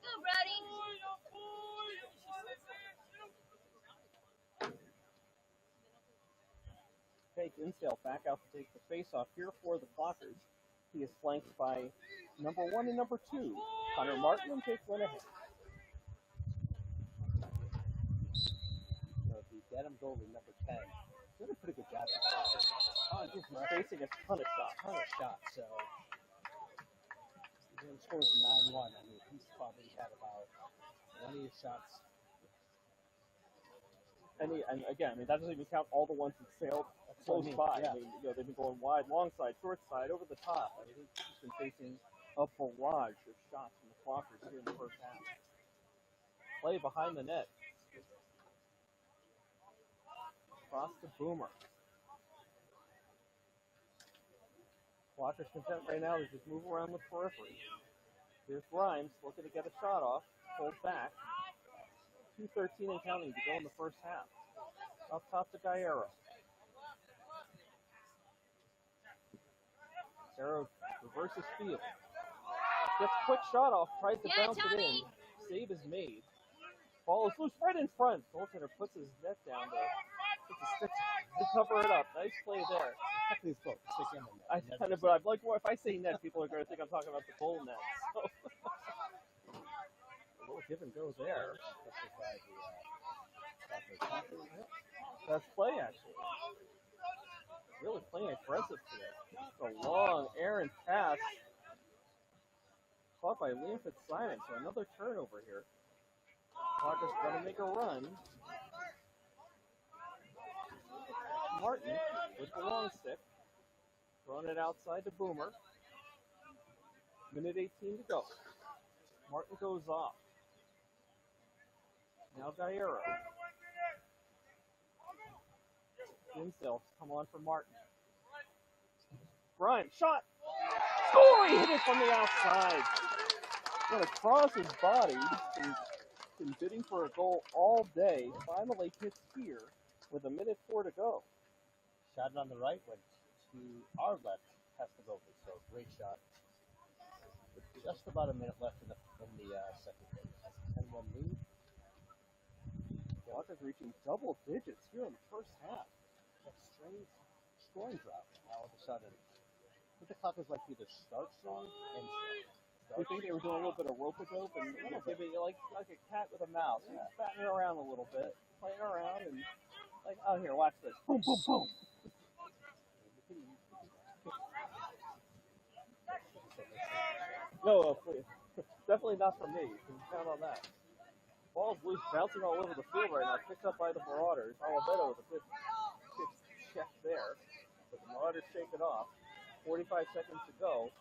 Go, Brody. Take Insdale back out to take the face-off here for the Clockers. He is flanked by number 1 and number 2. Connor Martin and Jake Linehan. So the Dedham goalie, number 10, did a pretty good job. He's facing a ton of shots. So he scores 9-1. I mean, he's probably had about 20 shots. And again, I mean, that doesn't even count all the ones that sailed close by. Yeah. I mean, they've been going wide, long side, short side, over the top. I mean, he's been facing a barrage of shots from the Clockers here in the first half. Play behind the net. Across the Boomer. Clockers content right now is just move around the periphery. Here's Grimes looking to get a shot off. Pulled back. 2:13 and counting to go in the first half. Up top to Gallardo. Gallardo reverses field. Gets a quick shot off, tries to bounce it in. Save is made. Ball is loose right in front. Goaltender puts his net down there. Puts his stick to cover it up. Nice play there. Technically, stick in the net. I kind of, but I'm like, well, if I say net, people are going to think I'm talking about the goal net. So. A little give and go there. That's play, actually. Really playing aggressive today. A long errant pass. Caught by Liam Fitzsimons. So another turnover here. Clockers going to make a run. Martin with the long stick. Throwing it outside to Boomer. Minute 18 to go. Martin goes off. Now Gallardo. Dinsdale come on for Martin. Brian, shot! Score! He hit it from the outside. Went across his body. He's been bidding for a goal all day. Finally hits here with 1:04 to go. Shot it on the right, went to our left, past the goalie. So great shot. With just about a minute left in the second phase. 10-1 lead. Walker's reaching double digits here in the first half. That strange scoring drought. Now all of a sudden, I think the Clockers like to either start strong and Do you think they were doing a little bit of rope-a-dope and give it like a cat with a mouse, batting it around a little bit, playing around, and like, oh here, watch this, boom, boom, boom. No, please. Definitely not from me. You can count on that. Ball's loose, bouncing all over the field right now. Picked up by the Marauders. Oliveto with a good check there. But the Marauders shake it off. 45 seconds to go.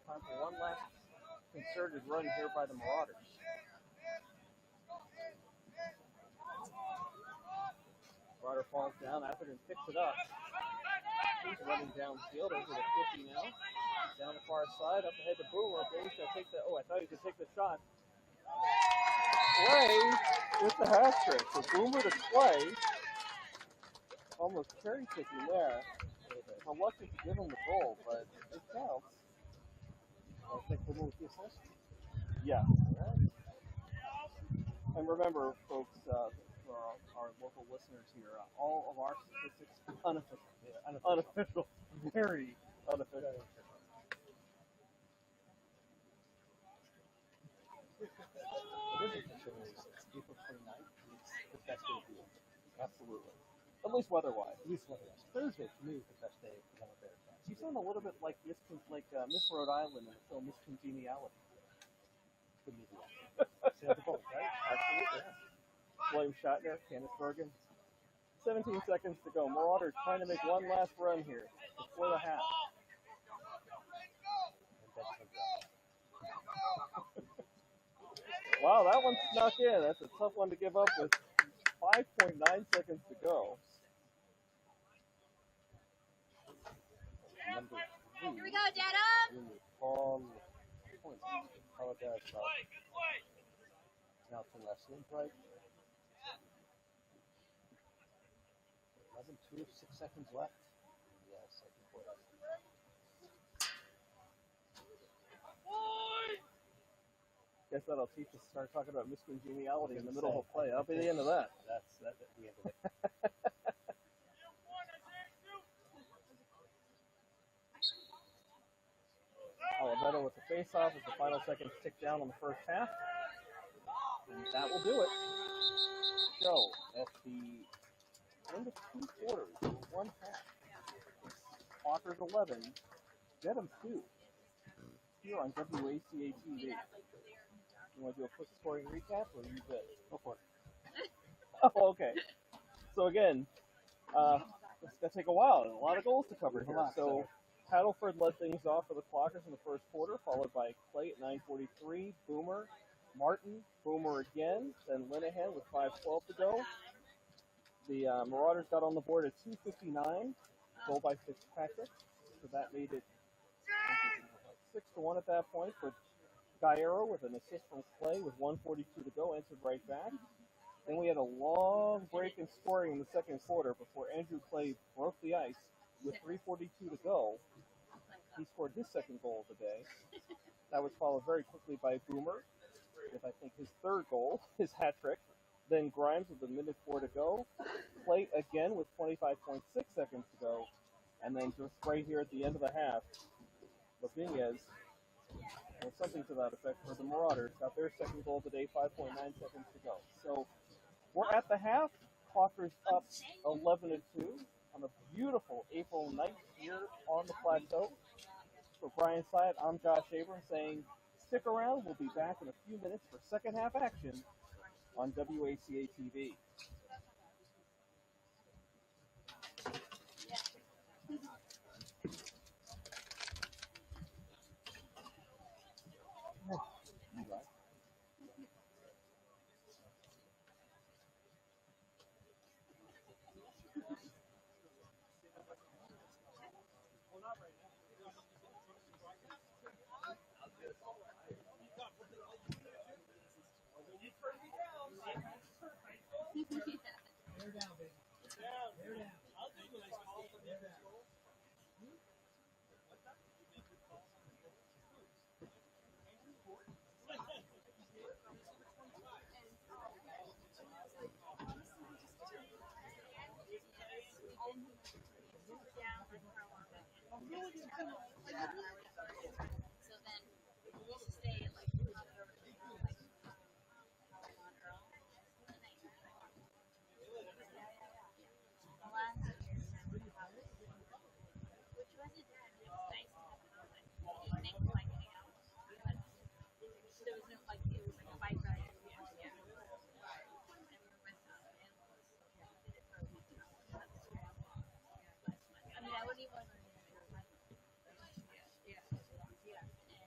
Time for one last concerted run here by the Marauders. Marauder falls down. Atherton picks it up. He's running downfield over the 50 now. Down the far side, up ahead to Boomer. Brady's going to take the, I thought he could take the shot. Clay with the hat trick. So Boomer to Clay. Almost cherry picking there. Reluctant to give him the goal, but it counts. I think Boomer with the assist. Yeah. And remember, folks, for our local listeners here, all of our statistics unofficial. Yeah, unofficial. Very unofficial. It's April 29th. It's the best day of the year. Absolutely. At least weather-wise. At least weather-wise. Thursday, for me, is the best day because I'm a Bears fan. You sound a little bit like Miss Rhode Island in the film Miss Congeniality. the media. Save the goals, right? Absolutely. William Shatner, Candace Bergen. 17 seconds to go. Marauders trying to make one last run here before the half. Wow, that one snuck in. That's a tough one to give up with 5.9 seconds to go. Number 3. Here we go, Dedham! Paul points. Apologize about announcing last name right. 11-2, 6 seconds left. Yes, I can pull it up. Guess that'll teach us to start talking about miscongeniality in the middle of a play. I'll be the end of that. That's the end of it. Alabama with the face-off as the final seconds tick down on the first half. And that will do it. So, at the end of 2 quarters, 1 half, Hawkers 11, Dedham 2, here on WACA TV. You want to do a quick scoring recap, or you good? Go for it. Oh, okay. So again, it's going to take a while, and a lot of goals to cover here. So Paddleford led things off for the Clockers in the first quarter, followed by Clay at 9:43, Boomer, Martin, Boomer again, then Linehan with 5:12 to go. The Marauders got on the board at 2:59, goal by Fitzpatrick, so that made it 6-1 at that point. But Guerrero with an assist from Clay with 1:42 to go, answered right back. Then we had a long break in scoring in the second quarter before Andrew Clay broke the ice with 3:42 to go. He scored his second goal of the day. That was followed very quickly by Boomer with, I think, his third goal, his hat trick. Then Grimes with 1:04 to go. Clay again with 25.6 seconds to go. And then just right here at the end of the half, Lavinez, or something to that effect, for the Marauders, got their second goal of the day, 5.9 seconds to go. So we're at the half. Clockers up 11-2 on a beautiful April night here on the plateau. For Brian Syatt, I'm Josh Abrams saying stick around. We'll be back in a few minutes for second half action on WACA TV.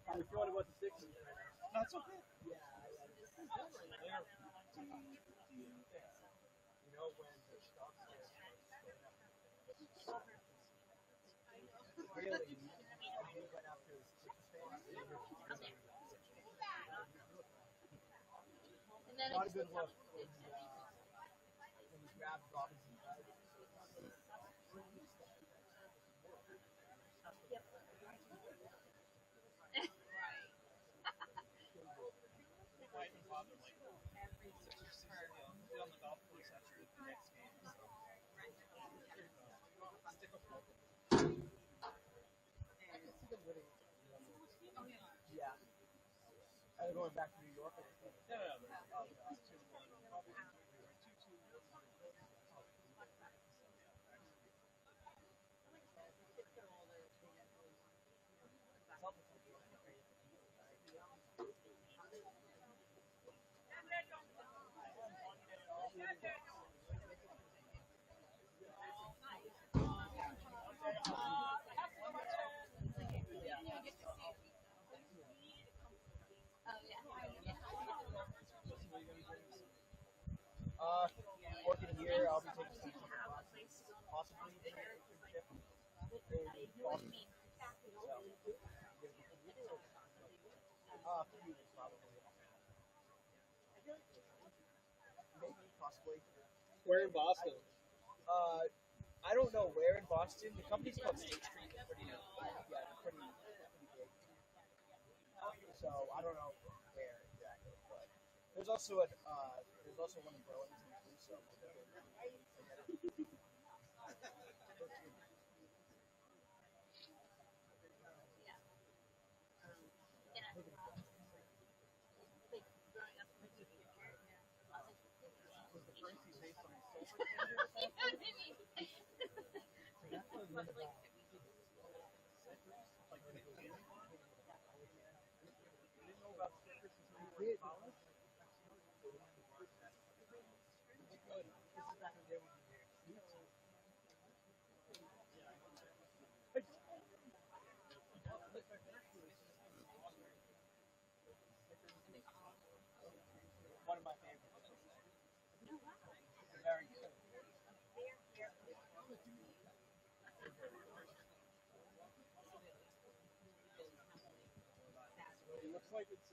How you feeling about the Sixers? Not so good. Yeah. You know when the stocks are really you went after his not a good look when he grabbed Robinson. Yeah. Are they going back to New York? Working here, I'll be taking some classes, possibly in an internship in Boston. A few weeks probably. Maybe, possibly. Where in Boston? I don't know where in Boston. The company's called State Street. It's pretty, pretty big. So I don't know where exactly, but there's also one in Burlington too. So one of my favorites. Very good. It looks like it's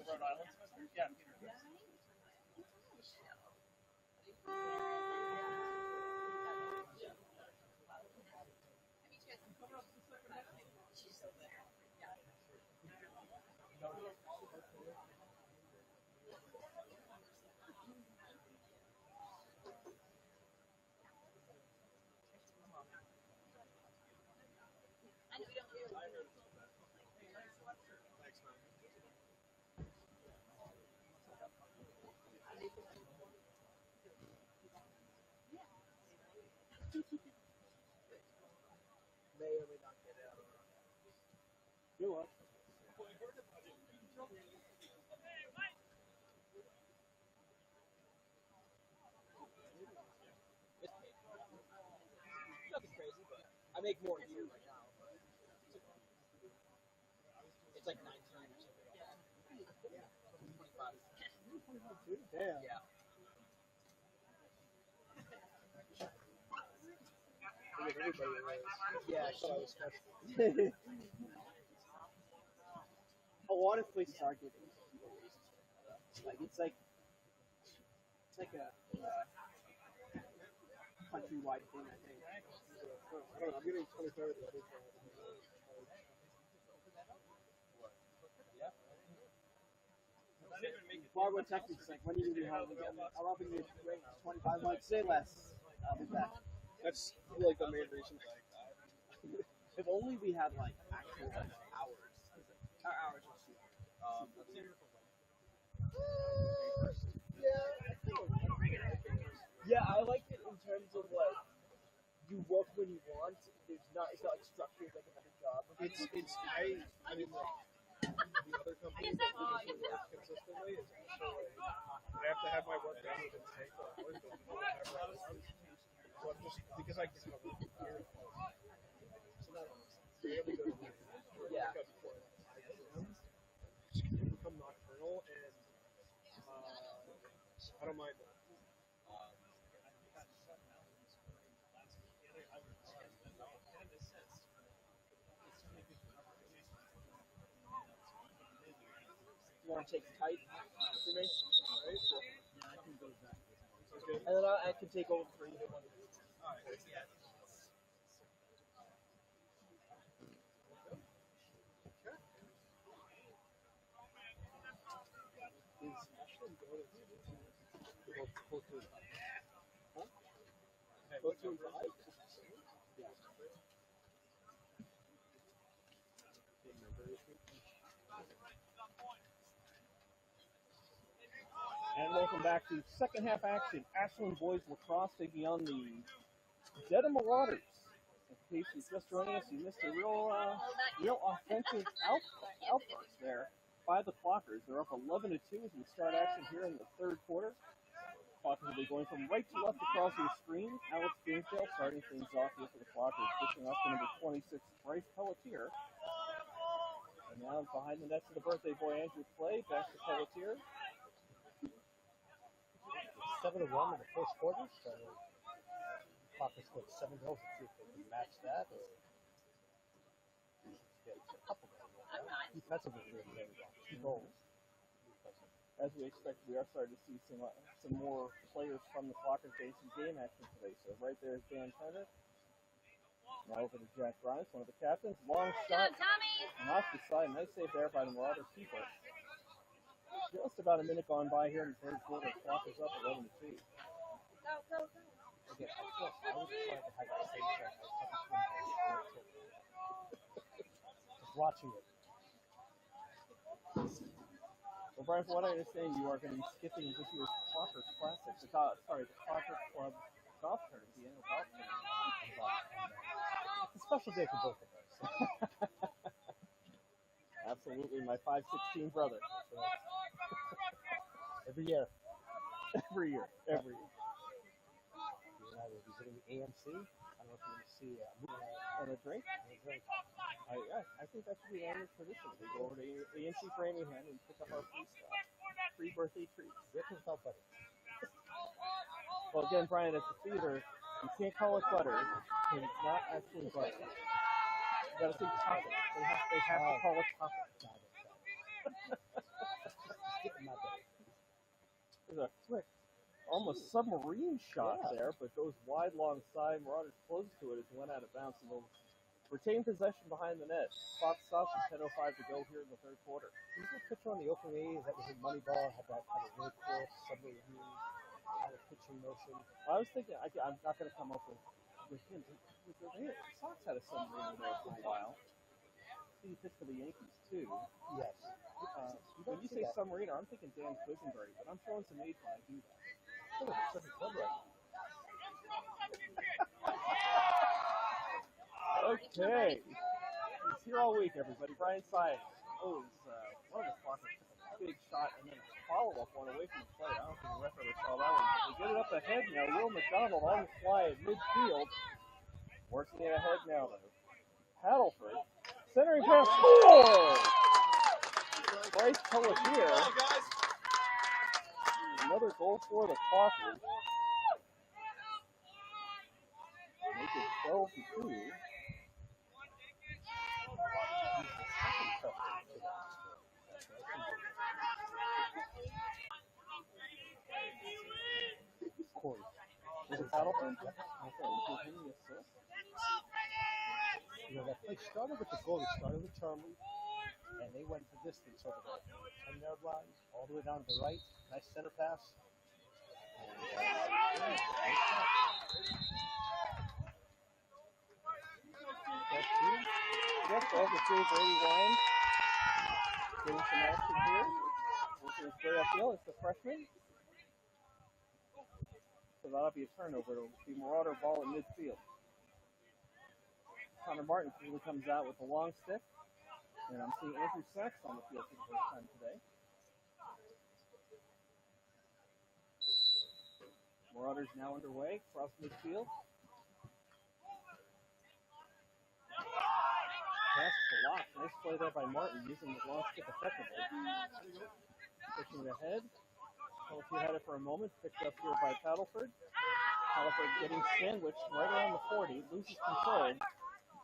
Rhode Island semester? Yeah. May or may not get it. You what? Nothing crazy, but I make more a year right now. But it's like 19 or something. Yeah. 25. Damn. Yeah. Yeah, I thought I was special. A lot of places are giving people raises. It's like a countrywide thing, I think. I'm getting 23rd. Barbara texted me, like, when are you going to be home again? I'm up in your 25 months, say less. I'll be back. That's like the main reason. If only we had, like, actual hours. Our hours are super. Yeah, I like it in terms of like you work when you want. It's not like structured like another job. I mean like the other companies that usually work consistently, it's also like I have to have my work done within 24 hours, but whatever I want. So I'm just because I can cover here. So that rarely goes away. Yeah. Become nocturnal and I don't mind it. You want to take tight for me? Right? Sounds good. And then I can take over for either one of you. And welcome back to second half action. Ashland boys lacrosse taking on the Dedham Marauders. In case you're just joining us, you missed a real offensive outburst there by the Clockers. They're up 11-2 as we start action here in the third quarter. Clockers will be going from right to left across your screen. Alex Dinsdale starting things off here for the Clockers, dishing off to number 26, Bryce Pelletier. And now behind the net to the birthday boy, Andrew Clay, back to Pelletier. 7-1 in the first quarter, so Clockers scored 7 goals. Let's see if they can match that. Or get a couple goals. Defensively, they're very well. 2 goals. As we expect, we are starting to see some more players from the Clockers base in game action today. So right there is Dan Turner. Now over to Jack Grimes, one of the captains. Long shot, off the side. Nice save there by the Marauder keeper. Just about a minute gone by here in the third quarter. Clockers up 11-2. Again, I was trying to have the same shot. Just watching it. Well, Brian, from what I understand, you are going to be skipping this year's Clockers Classic. The Clockers Club golf tournament, the annual golf tournament. It's a special day for both of us. Absolutely, my 5'16" brother. Every year. Every year. You and I will be visiting the AMC. I don't know if you're going to see a movie. And a drink? I think that should be an annual tradition. We go over to AMC Framingham and pick up our free stuff. Free birthday treats. Rick is not butter. Well, again, Brian, at the theater, you can't call it butter because it's not actually butter. You got to say taco. They have to call it taco. There's a quick, almost submarine shot there, but goes wide long side. Marauders close to it as it went out of bounds and will retain possession behind the net. Clock stops with 10:05 to go here in the third quarter. Is there a picture on the open A that was in Moneyball? Had that kind of really cool submarine kind of pitching motion? I was thinking, I'm not going to come up with him. Sox had a submarine there for a while. He pitched for the Yankees too. Yes. When you say submarine, I'm thinking Dan Quisenberry, but I'm throwing some age when I do that. Oh, it's such a club right now. Okay. He's here all week, everybody. Brian Side one of the Clockers took a big shot and then a follow-up one away from the plate. I don't think the ref ever saw that one. They get it up ahead now. Will McDonald on the fly at midfield. Working it ahead now, though. Paddleford. Centering pass. Score! Bryce Pelletier. Another goal for the Clockers. Make it 12-2. Was it Paddleford? Yeah. Okay, give him the assist. You know, that play started with the goal. It started with Charlie, and they went the distance over the 10-yard line, all the way down to the right. Nice center pass. Yes, all the two Brady Wine. Getting some action here. Working his way uphill. It's the freshman. So that'll be a turnover. It'll be Marauder ball at midfield. Connor Martin usually comes out with a long stick. And I'm seeing Andrew Sachs on the field for the first time today. Marauders now underway. Across midfield. Pass to Locke. Nice play there by Martin using the long stick effectively. Pushing it ahead. Pelletier had it for a moment, picked up here by Paddleford. Paddleford getting sandwiched right around the 40, loses control.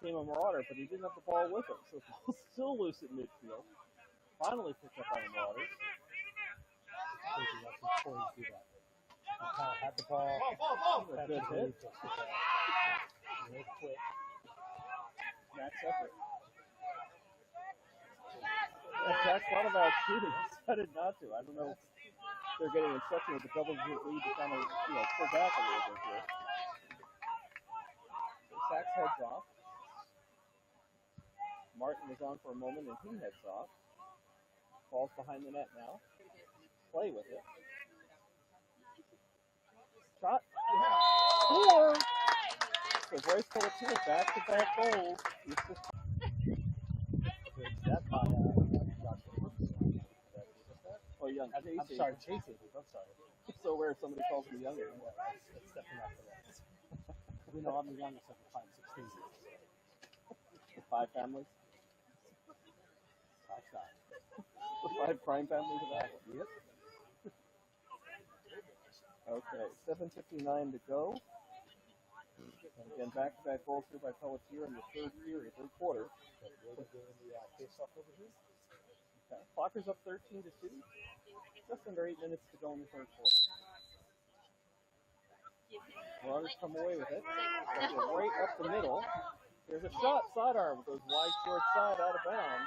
Became a Marauder, but he didn't have the ball with him, so it's still loose at midfield. Finally picked up by the Marauders. Kyle had the ball. A good hit. Max effort. Jack's thought about shooting. Decided not to. I don't know. They're getting instruction with the double-digit lead to kind of, pull back a little bit here. Sachs heads off. Martin was on for a moment, and he heads off. Ball's behind the net now. Play with it. Shot. Score! So Bryce Pelletier back-to-back goals. That by Oh, young I'm Chase. sorry, Chase. I'm sorry. so rare somebody calls me younger. It's definitely not correct. We know I'm the youngest of the 516. 5 families. 5 shots. The 5 prime families of that. Yep. Okay, 7:59 to go. And again, back-to-back goals here by Pelletier in the third quarter. We're doing the face-off over here. Okay. Clocker's up 13-2. Just under 8 minutes to go in the third quarter. Marauders come away with it. Right up the middle. There's a shot, sidearm, goes wide, short side, out of bounds.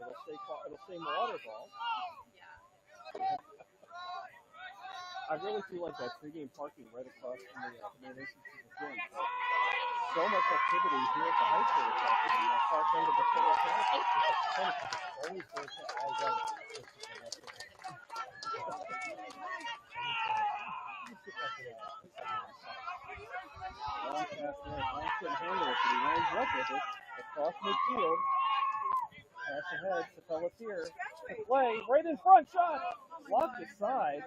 It'll stay Marauder ball. I really feel like that pregame parking right across from the main entrance to the gym. So much activity here at the high school this afternoon. That far end of the full campus. Only for all right. Long pass there. Long couldn't handle it, but he winds up with it. Across midfield. Pass ahead to Pelletier. The play, right in front, shot! Blocked aside.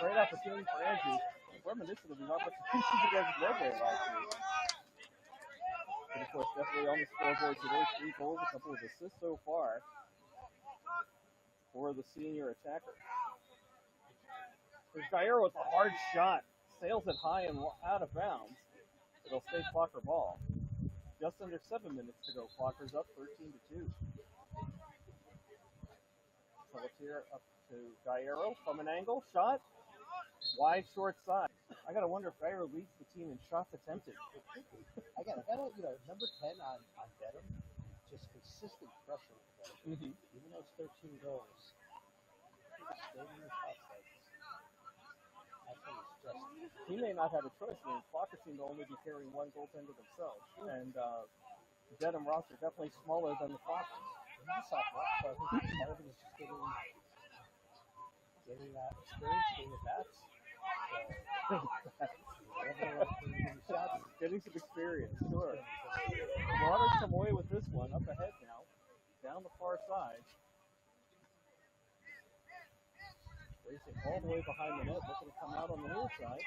Great opportunity for Andrews. Reminiscent of the opportunities against Redway last year. And of course, definitely on the scoreboard today. 3 goals, a couple of assists so far for the senior attacker. There's Gairo with a hard shot. Sails it high and out of bounds. It'll stay Clocker ball. Just under 7 minutes to go. Clocker's up 13-2. Pelletier up to Gairo from an angle. Shot. Wide, short side. I gotta wonder if Gairo leads the team in shots attempted. Again, number 10 on Dedham, just consistent pressure. Mm-hmm. Even though it's 13 goals, staying in the top sides. I think it's just. He may not have a choice. I mean, Clocker seem to only be carrying 1 goaltender themselves. And Dedham roster definitely smaller than the Clockers. That's not much, but I think part of it is just getting that experience, getting the bats. Getting some experience, sure. Marauders come away with this one up ahead now, down the far side. Racing all the way behind the net, looking to come out on the near side.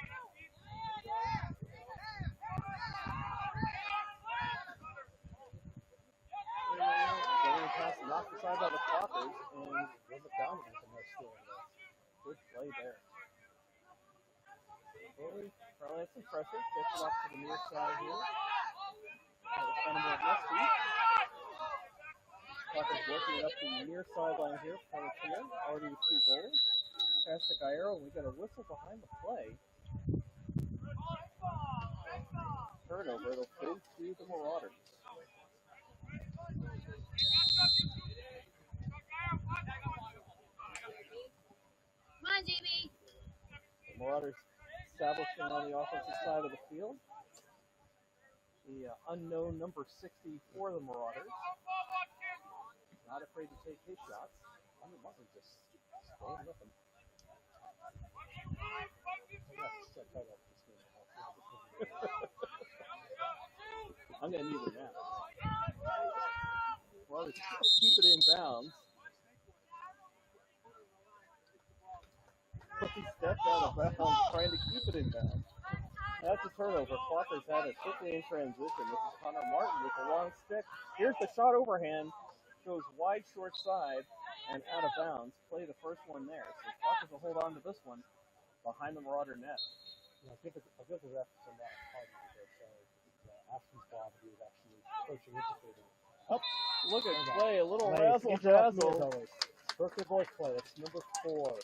Getting past knocked aside by the Clockers, and Will McDonald with a nice steal there. good play there. Probably some pressure. Gets it off to the near side here. Kind of more messy. Clocker's working it up the near sideline here. Pelletier already with 2 goals. Pass to Gairo, and we got a whistle behind the play. Turnover. It'll go to the Marauders. Come on, JB. The Marauders establishing on the offensive side of the field. The unknown number 60 for the Marauders. Not afraid to take his shots. I mean, Martin just staying with him. I'm going to need him now. Marauders keep it in bounds. He stepped out of bounds trying to keep it in bounds. That's a turnover. Clocker's had it quickly in transition. This is Connor Martin with a long stick. Here's the shot overhand. Goes wide, short side, and out of bounds. Play the first one there. So Clockers will hold on to this one behind the Marauder net. I give the ref some hard because Ashland's ball is actually approaching interfering. Up, look at play. A little razzle-dazzle. Berkeley boys play. It's number 4.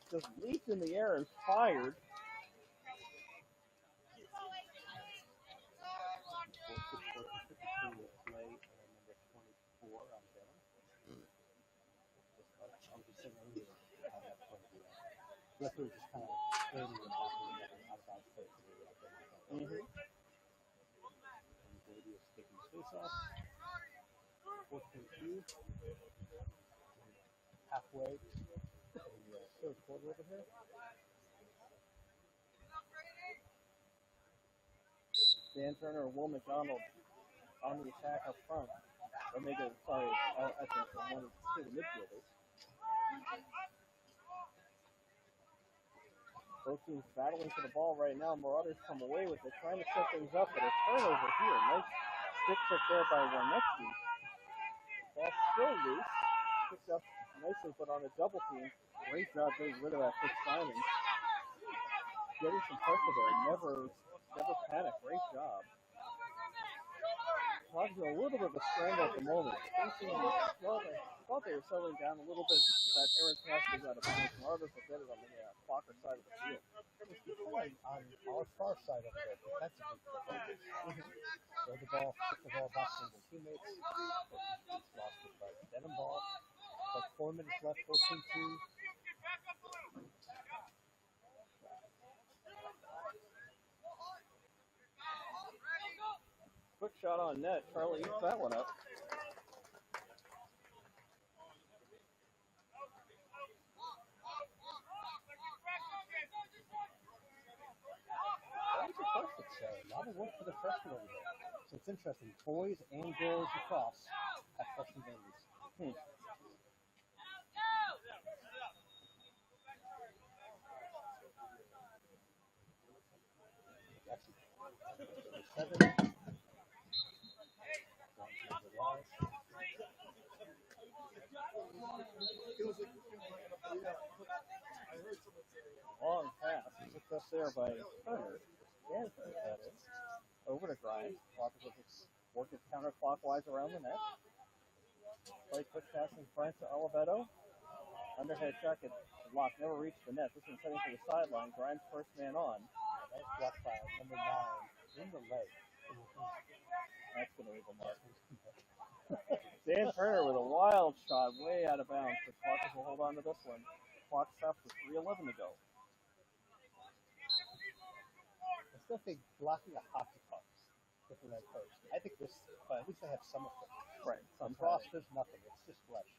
Just leaped in the air and fired. Just kind of waiting and talking out of bounds play. And Brady is taking his face off. 4.2. Halfway in the third quarter over here. Dan Turner and Will McDonald on the attack up front. Or maybe, sorry, at the one of the midfielders. Both teams battling for the ball right now. Marauders come away with it, trying to set things up, but a turnover here. Nice stick trick there by Warnecki. Ball still loose. Picked up nicely, but on a double team. Great job getting rid of that quick timing. Getting some pressure there. Never panic. Great job. Hawks are a little bit of a scramble at the moment. Well, they thought they were settling down a little bit. That Aaron pass was out of bounds. Marauders will get it on the Clocker side of the field. On our far side of the defensively, throw the ball, kick the ball back to their teammates. Lost it by Dedham ball. About 4 minutes left, 14-2. Quick shot on net. Charlie eats that one up. It's a lot of work for the freshmen over there. So it's interesting. Boys and girls across have freshman babies. Seven. Long pass. Picked up there by Turner. Dan Turner, that is. Over to Grimes. Walker will just work his counterclockwise around the net. Play quick pass in front to Oliveto. Underhead shot gets blocked. Never reached the net. This one's heading to the sideline. Grimes first man on. Nice block by number 9 in the leg. That's going to leave a mark. Dan Turner with a wild shot way out of bounds. The Clockers will hold on to this one. Clock stops with 3:11 to go. I still think blocking a hockey puck is different than coach. I think this, but at least they have some of it. Right. Across, there's nothing. It's just flesh.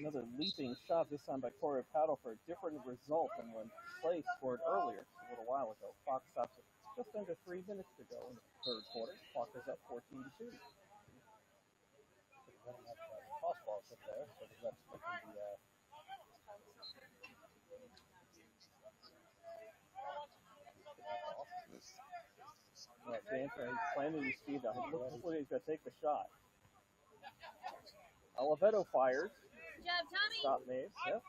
Another leaping shot, this time by Corey Paddle for a different result than when Clay scored earlier a little while ago. Clock stops at just under 3 minutes to go in the third quarter. Clockers up 14-2. Running up crossballs up there, so that's making the Dancer, he's planning his speed down. Hopefully he's going to take the shot. Oliveto fires. Good job, Tommy. Stop made. Yep.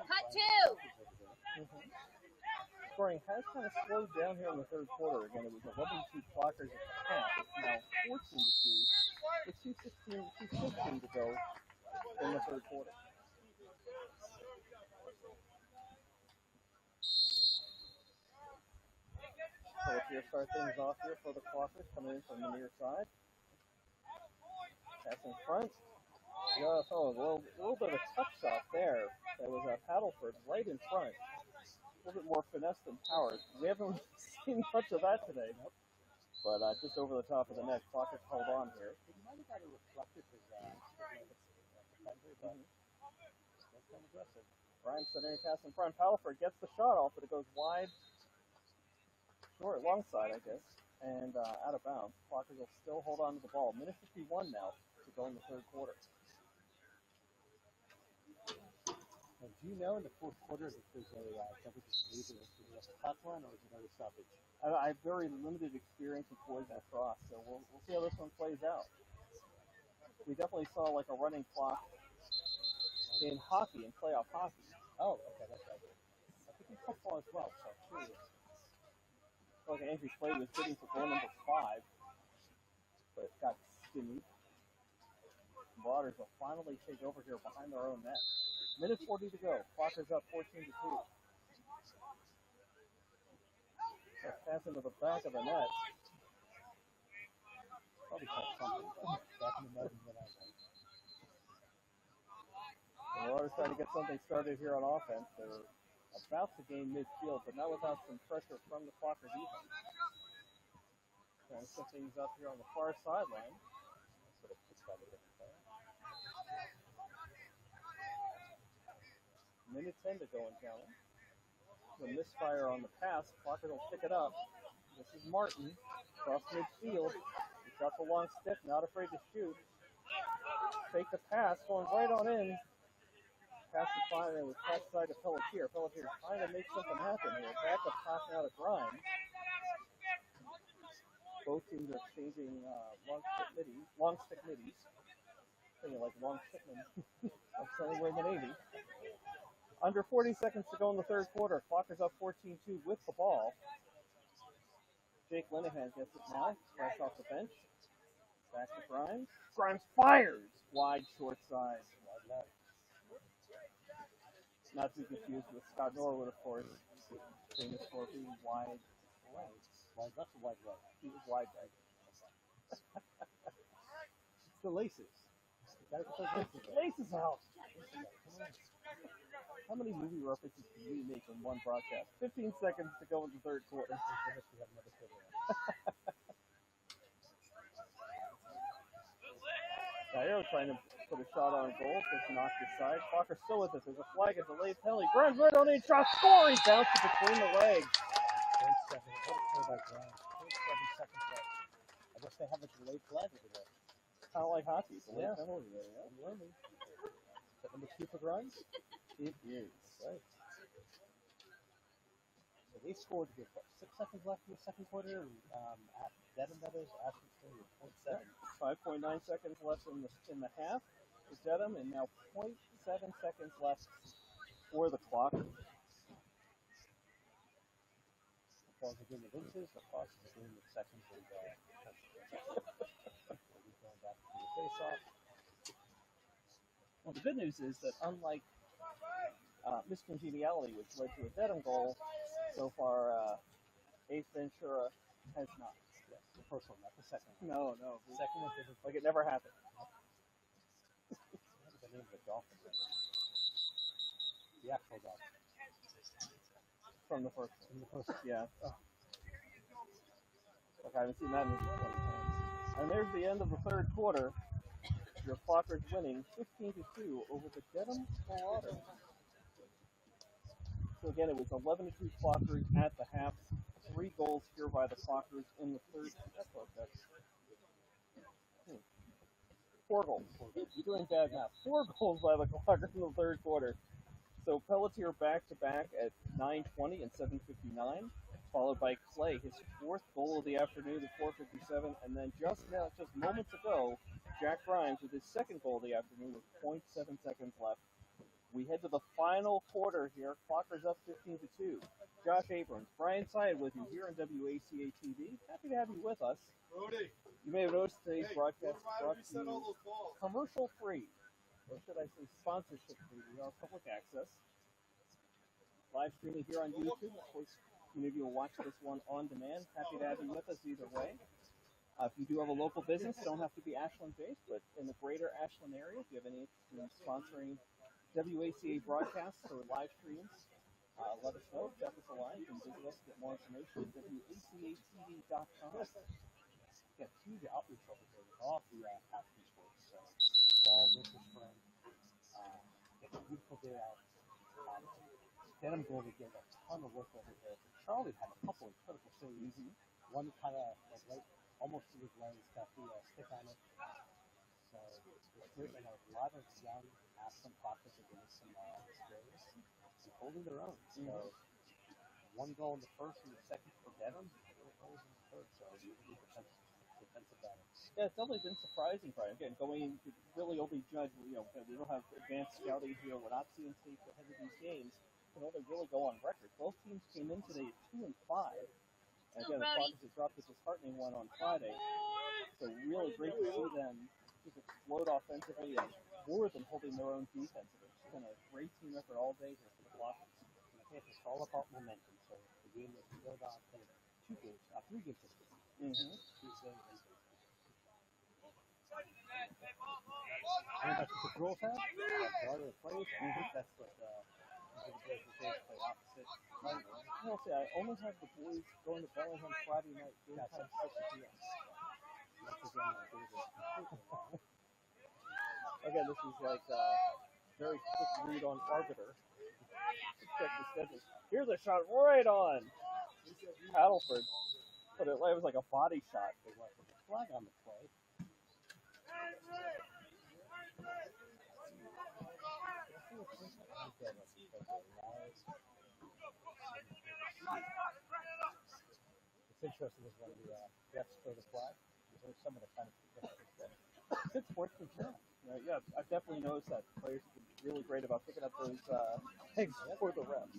Cut two. Scoring has kind of slowed down here in the third quarter. Again, it was 11-2 Clockers at the half. It's now 14-2 with 2:16 to go in the third quarter. So let's here start things off here for the Clockers coming in from the near side. Pass in front. Yeah, a little bit of a tough shot there. That was Paddleford right in front. A little bit more finesse than power. We haven't seen much of that today. Nope. But just over the top of the net, Clockers hold on here. He might have got a reflective defender, but that's kind of aggressive. Brian sending a pass in front. Paddleford gets the shot off, but it goes wide. Short, long side, I guess. And out of bounds. Clockers will still hold on to the ball. Minute 51 now to go in the third quarter. And do you know in the fourth quarter if there's a temperature lead or is it a hot one or is it another stoppage? I have very limited experience with boys lacrosse, so we'll see how this one plays out. We definitely saw like a running clock in hockey, in playoff hockey. Oh, okay, that's right. I think in football as well, so I'm curious. Like Andrew Clay was bidding for goal number 5, but got skinny. Marauders will finally take over here behind their own net. Minute 40 to go. Clockers up 14-2. Pass into the back of the net. Probably caught something. Back in the net and then out. The Marauders trying to get something started here on offense. They're about to gain midfield, but not without some pressure from the Clocker defense. Trying to set things up here on the far sideline. Sort of puts that a different player. Minute 10 to go in counting. The misfire on the pass. Clocker will pick it up. This is Martin. Across midfield. He's got the long stick, not afraid to shoot. Take the pass, going right on in. Pass the fire with pass side to Pelletier. Pelletier trying to make something happen here. Back up top now to Grimes. Both teams are exchanging long stick middies. Thinking like long stickmen. Like somewhere in the Navy. Under 40 seconds to go in the third quarter. Clocker's up 14-2 with the ball. Jake Linehan gets it now. Fresh off the bench. Back to Grimes. Grimes fires! Wide short side. Wide left. Not to be confused with Scott Norwood, of course. Famous for being wide. Wide left or wide right? He was wide right. It's the laces. You gotta get those laces. Laces out! How many movie references can we make in one broadcast? 15 seconds to go in the third quarter. Diero trying to put a shot on goal. Just knocked aside. Clocker still with it. There's a flag at the late penalty. Grimes right on in. Shot scoring. Bounces between the legs. 27 seconds left. I guess they have a delayed flag over there. Kind of like hockey. Delayed Yeah. penalty there. Yeah. I'm learning. Is that number 2 for Grimes? It is. Right. So they scored with 6 seconds left in the second quarter. At Dedham, that is, Ashland scored with 0.7. 5.9 seconds left in the half for Dedham, and now 0.7 seconds left for the clock. The ball's a game of inches, the cross is a game of seconds, and we'll be going back to the face-off. Well, the good news is that unlike Miss Congeniality, which led to a Dedham goal, so far Ace Ventura has not. Yes, the first one, not the second one. No. The second one didn't Like it never happened. What is the name of the dolphin? The actual dolphin. From the first one. In the first one. Yeah. Oh. Like I haven't seen that movie 20 times. And there's the end of the third quarter. Your Clockers winning 15-2 over the Dedham Marauders. So again, it was 11-2 Clockers at the half. 3 goals here by the Clockers in the third. That's 4 goals. You're doing bad now. 4 goals by the Clockers in the third quarter. So Pelletier back-to-back at 9:20 and 7:59, followed by Clay, his 4th goal of the afternoon at 4:57, and then just moments ago, Jack Grimes with his 2nd goal of the afternoon with 0.7 seconds left. We head to the final quarter here. Clockers up 15-2. Josh Abrams, Brian Syed with you here on WACA TV. Happy to have you with us. Brody, You may have noticed today's broadcast why brought we to set all you those balls? commercial free, or should I say sponsorship free. We are public access. Live streaming here on YouTube. Of course, many of you will watch this one on demand. Happy to have you with us either way. If you do have a local business, don't have to be Ashland based, but in the greater Ashland area, if you have any interest in sponsoring WACA broadcasts or live streams, let us know. Check us a line. You can visit us to get more information at WACATV.com. Yeah, huge outreach over there with all the African sports. So, fall, winter, spring. Get a beautiful day out. Dedham going to get a ton of work over there. Charlie had a couple of critical saves. One kind of like right almost to his lens, got the stick on it. So it's great. And a lot of young Ashland Clockers are getting some experience and holding their own. So 1 goal in the first and the second for Dedham, 4 goals in the third. So defensive battle. Yeah, it's definitely been surprising, Brian. Again, going to really only judge, we don't have advanced scouting here. We're not seeing tape ahead of these games. We can only really go on record. Both teams came in today at 2-5. And again, the Clockers have dropped a disheartening one on Friday. So really great to see them just explode offensively and more than holding their own defensively. It's been a great team effort all day here for the Clockers. It's all about momentum. So the game that we build on, 3 games this week. Tuesday and Thursday. And that's what the girls have. Daughter plays. I think that's what the boys play opposite. I'll say I only have the boys going to Bellingham Friday night. Game time 6 p.m. Again, this is like very quick read on Arbiter. Check the schedule. Here's a shot right on Paddleford, but it was like a body shot. They went with the flag on the play. It's interesting as one of the refs throw the flag. There's some of the kind of Good sportsmanship. Yeah, I've definitely noticed that players have been really great about picking up those things for the refs.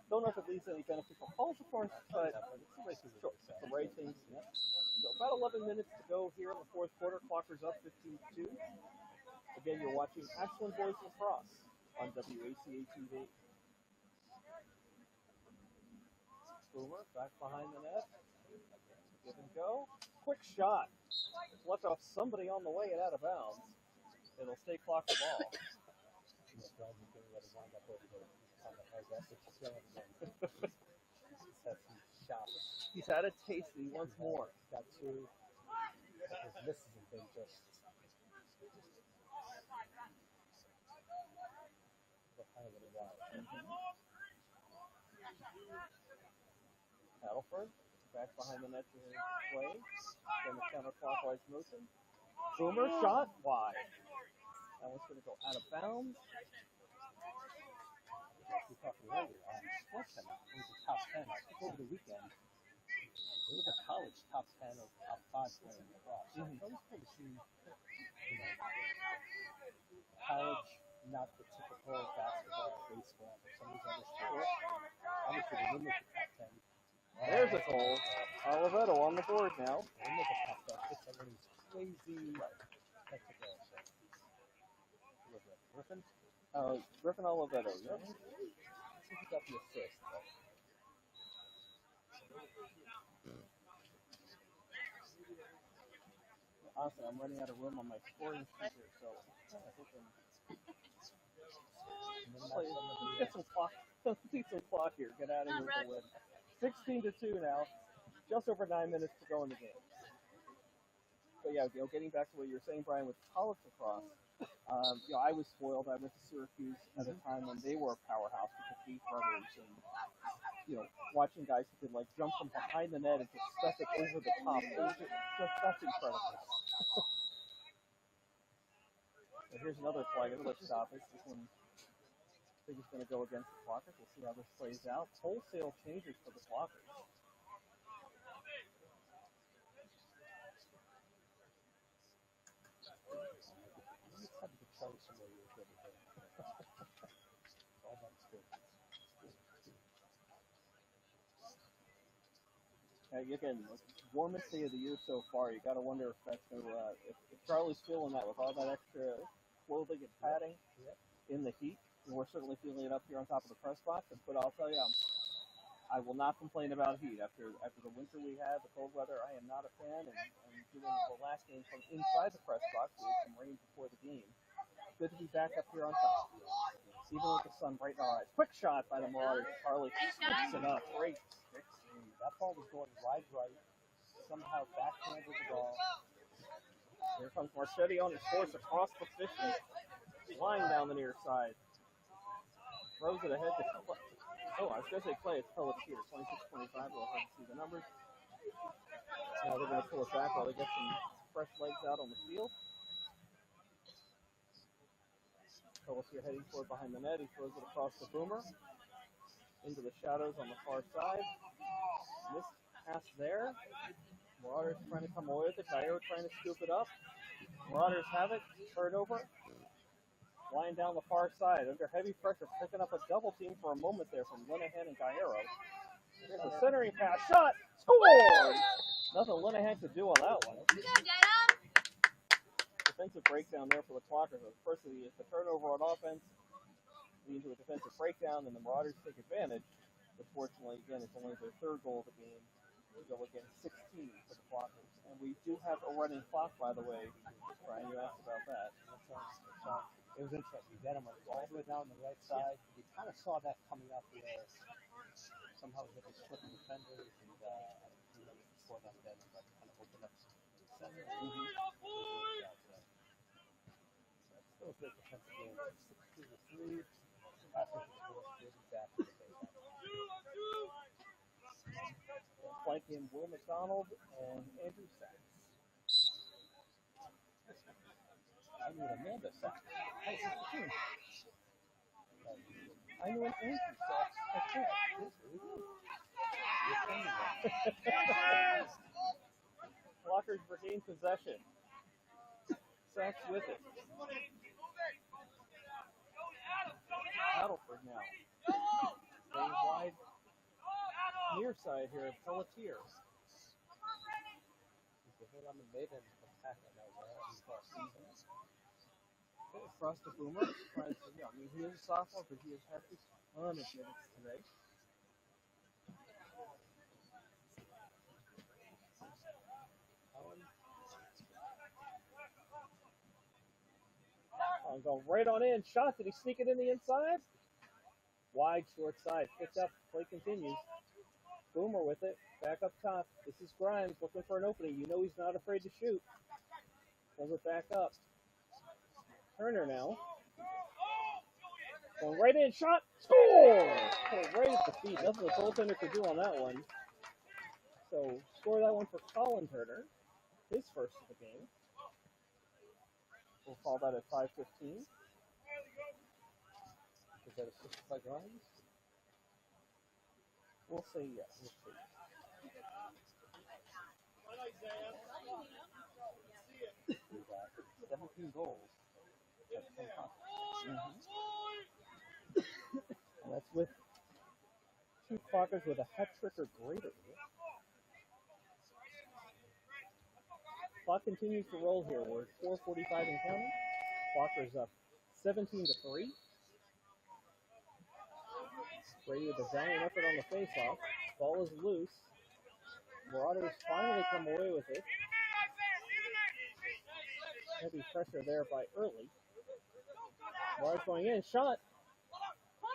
Don't know if it leads to any beneficial calls, of course, but it's the right things. So about 11 minutes to go here in the fourth quarter. Clockers up 15-2. Again, you're watching Ashland Boys Lacrosse on WACA TV. Boomer back behind the net. Give and go. Quick shot. Left off somebody on the way and out of bounds. It'll stay clock the ball. He's had a taste. He wants more. Got two. His misses have been just. Paddleford back behind the net to play. Then the counterclockwise motion. Boomer shot wide. That one's going to go out of bounds. We talked earlier on Sports Center. It was a top 10 over the weekend. It was a college top 10 or top 5 player in the lacrosse. So it's always cool to see, college, not the typical basketball, baseball, but some of these other sports. Obviously, they didn't make the top 10. There's a goal. Olivetto on the board now. They didn't make the top 10. It's like one of these crazy technical. Griffin? Griffin Olivetto, yep. I think he got the assist. Honestly, I'm running out of room on my scoring speaker, so I think let's get some clock. Let's see some clock here. Get out of here with the win. 16-2 now. Just over 9 minutes to go in the game. So yeah, getting back to what you were saying, Brian, with college lacrosse. I was spoiled. I went to Syracuse at a time when they were a powerhouse with the Keith brothers, and watching guys who could like jump from behind the net and just stuff it over the top. It was just that's incredible. So here's another flag, another stoppage. This one, I think it's going to go against the Clockers. We'll see how this plays out. Wholesale changes for the Clockers. Again, warmest day of the year so far. You got to wonder if that's going to, if Charlie's feeling that with all that extra clothing and padding in the heat. And we're certainly feeling it up here on top of the press box. But I'll tell you, I will not complain about heat after the winter we had, the cold weather. I am not a fan, and doing the last game from inside the press box. We had some rain before the game. Good to be back up here on top, even with the sun right in our eyes. Quick shot by the Marauders. Charlie sticks it up. Great. That ball was going wide right. Somehow backhanded the ball. Here comes Marchetti on his course across the 50. Flying down the near side. Throws it ahead to Clay. Oh, I was going to say Clay. It's Phillips here. 26-25. We'll have to see the numbers. Now they're going to pull it back while they get some fresh legs out on the field. Phillips here heading toward behind the net. He throws it across the Boomer. Into the shadows on the far side. Missed pass there. Marauders trying to come away with it. Gairo trying to scoop it up. Marauders have it. Turnover. Flying down the far side. Under heavy pressure. Picking up a double team for a moment there from Linehan and Gairo. Here's a centering pass. Shot. Scored! Nothing Linehan could do on that one. Defensive breakdown there for the Clockers. First, the turnover on offense leads to a defensive breakdown, and the Marauders take advantage. But fortunately, again, it's only their third goal of the game. We go again 16 for the Clockers. And we do have a running clock, by the way. Brian, you asked about that. It was interesting. Dedham was all the way down the right side. We kind of saw that coming up where somehow they could slip the defenders, and before that, Dedham got kind of opened up the center. That's still a good defensive game. 16-3. Flanking Will McDonald and Andrew Sachs. I knew Amanda Sachs. I knew an Andrew Sachs. Blockers regain possession. Sachs with it. Battleford now. Staying wide. Near side here, Pelletier. On the maiden attack that was Across the Boomer. I mean, he is a sophomore, but he has had a ton of minutes today. Going right on in. Shot. Did he sneak it in the inside? Wide, short side. Picked up. Play continues. Boomer with it. Back up top. This is Grimes looking for an opening. You know he's not afraid to shoot. Pulls it back up. Turner now. Going right in. Shot. Score! Right at the feet. Nothing the goaltender could do on that one. So score that one for Colin Turner. His first of the game. We'll call that at 5:15. Is that a 6 by Grimes? We'll say yes. We'll see. 17 goals. And that's with two Clockers with a hat trick or greater. Clock continues to roll here. We're at 4:45 and counting. Clockers up 17-3. Brady with a valiant effort on the faceoff. Ball is loose. Marauders finally come away with it. Heavy pressure there by Early. Marauders going in. Shot.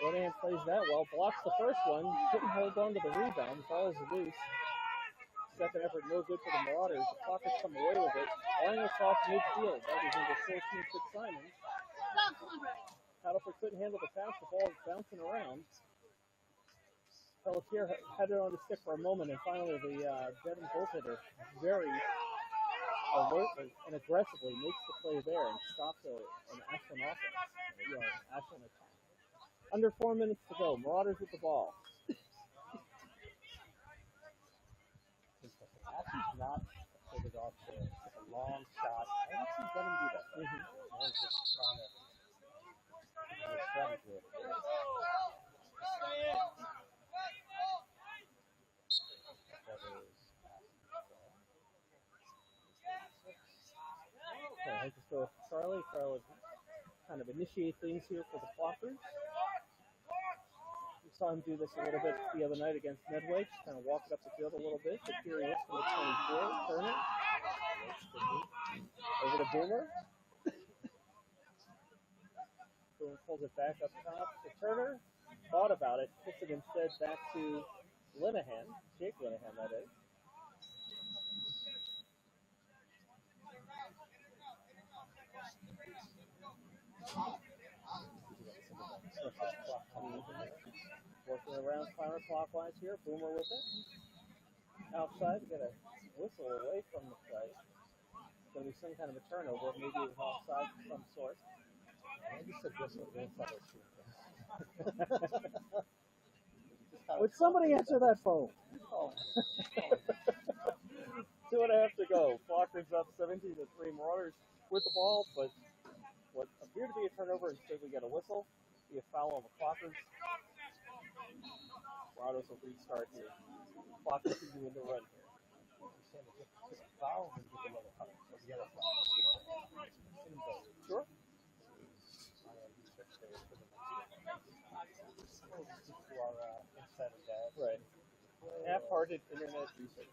Rodan plays that well. Blocks the first one. Couldn't hold on to the rebound. Ball is loose. Second effort no good for the Marauders. The Clockers come away with it. Flying across midfield. That is into 14th Simons. Paddleford couldn't handle the pass. The ball is bouncing around. Pelletier had it on the stick for a moment, and finally the Dedham goaltender very alertly and aggressively makes the play there and stops an Ashland offense. Ashland attack. Under 4 minutes to go. Marauders with the ball. Ashland's not put it off to a long shot. I haven't seen Dedham do that. They're just trying to strategy it. Okay, I just go with Charlie. Charlie kind of initiate things here for the Clockers. We saw him do this a little bit the other night against Medway, just kind of walk it up the field a little bit. Curious from the 24, Turner. Over to Boomer. Boomer pulls it back up top to Turner. Thought about it, puts it instead back to Linehan, Jake Linehan, that is. Working around counterclockwise here. Boomer with it. Outside, get a whistle away from the play. It's going to be some kind of a turnover. Maybe it was offside of some sort. I just said whistle against other teams. Would somebody answer that phone? 2.5 to go. Clockers up 17-3. Marauders with the ball, but what appeared to be a turnover, instead we get a whistle. Be a foul on the Clockers. Marauders will restart here. Clockers continue to run here. Foul and get another color. So the other foul. Sure. Right. Half-hearted internet research.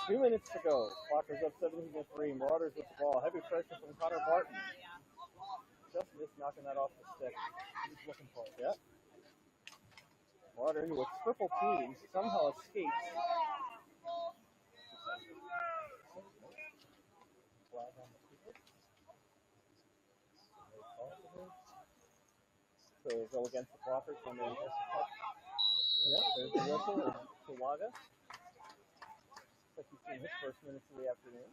2 minutes to go. Clockers up 17-3. Marauders with the ball. Heavy pressure from Connor Martin. Just missed knocking that off the stick. He's looking for it. Yep. Marauder into a triple team. Somehow escapes. to go against the blockers when they miss the puck. Yep, there's the whistle of Tawaga. Like he's seen his first minutes of the afternoon.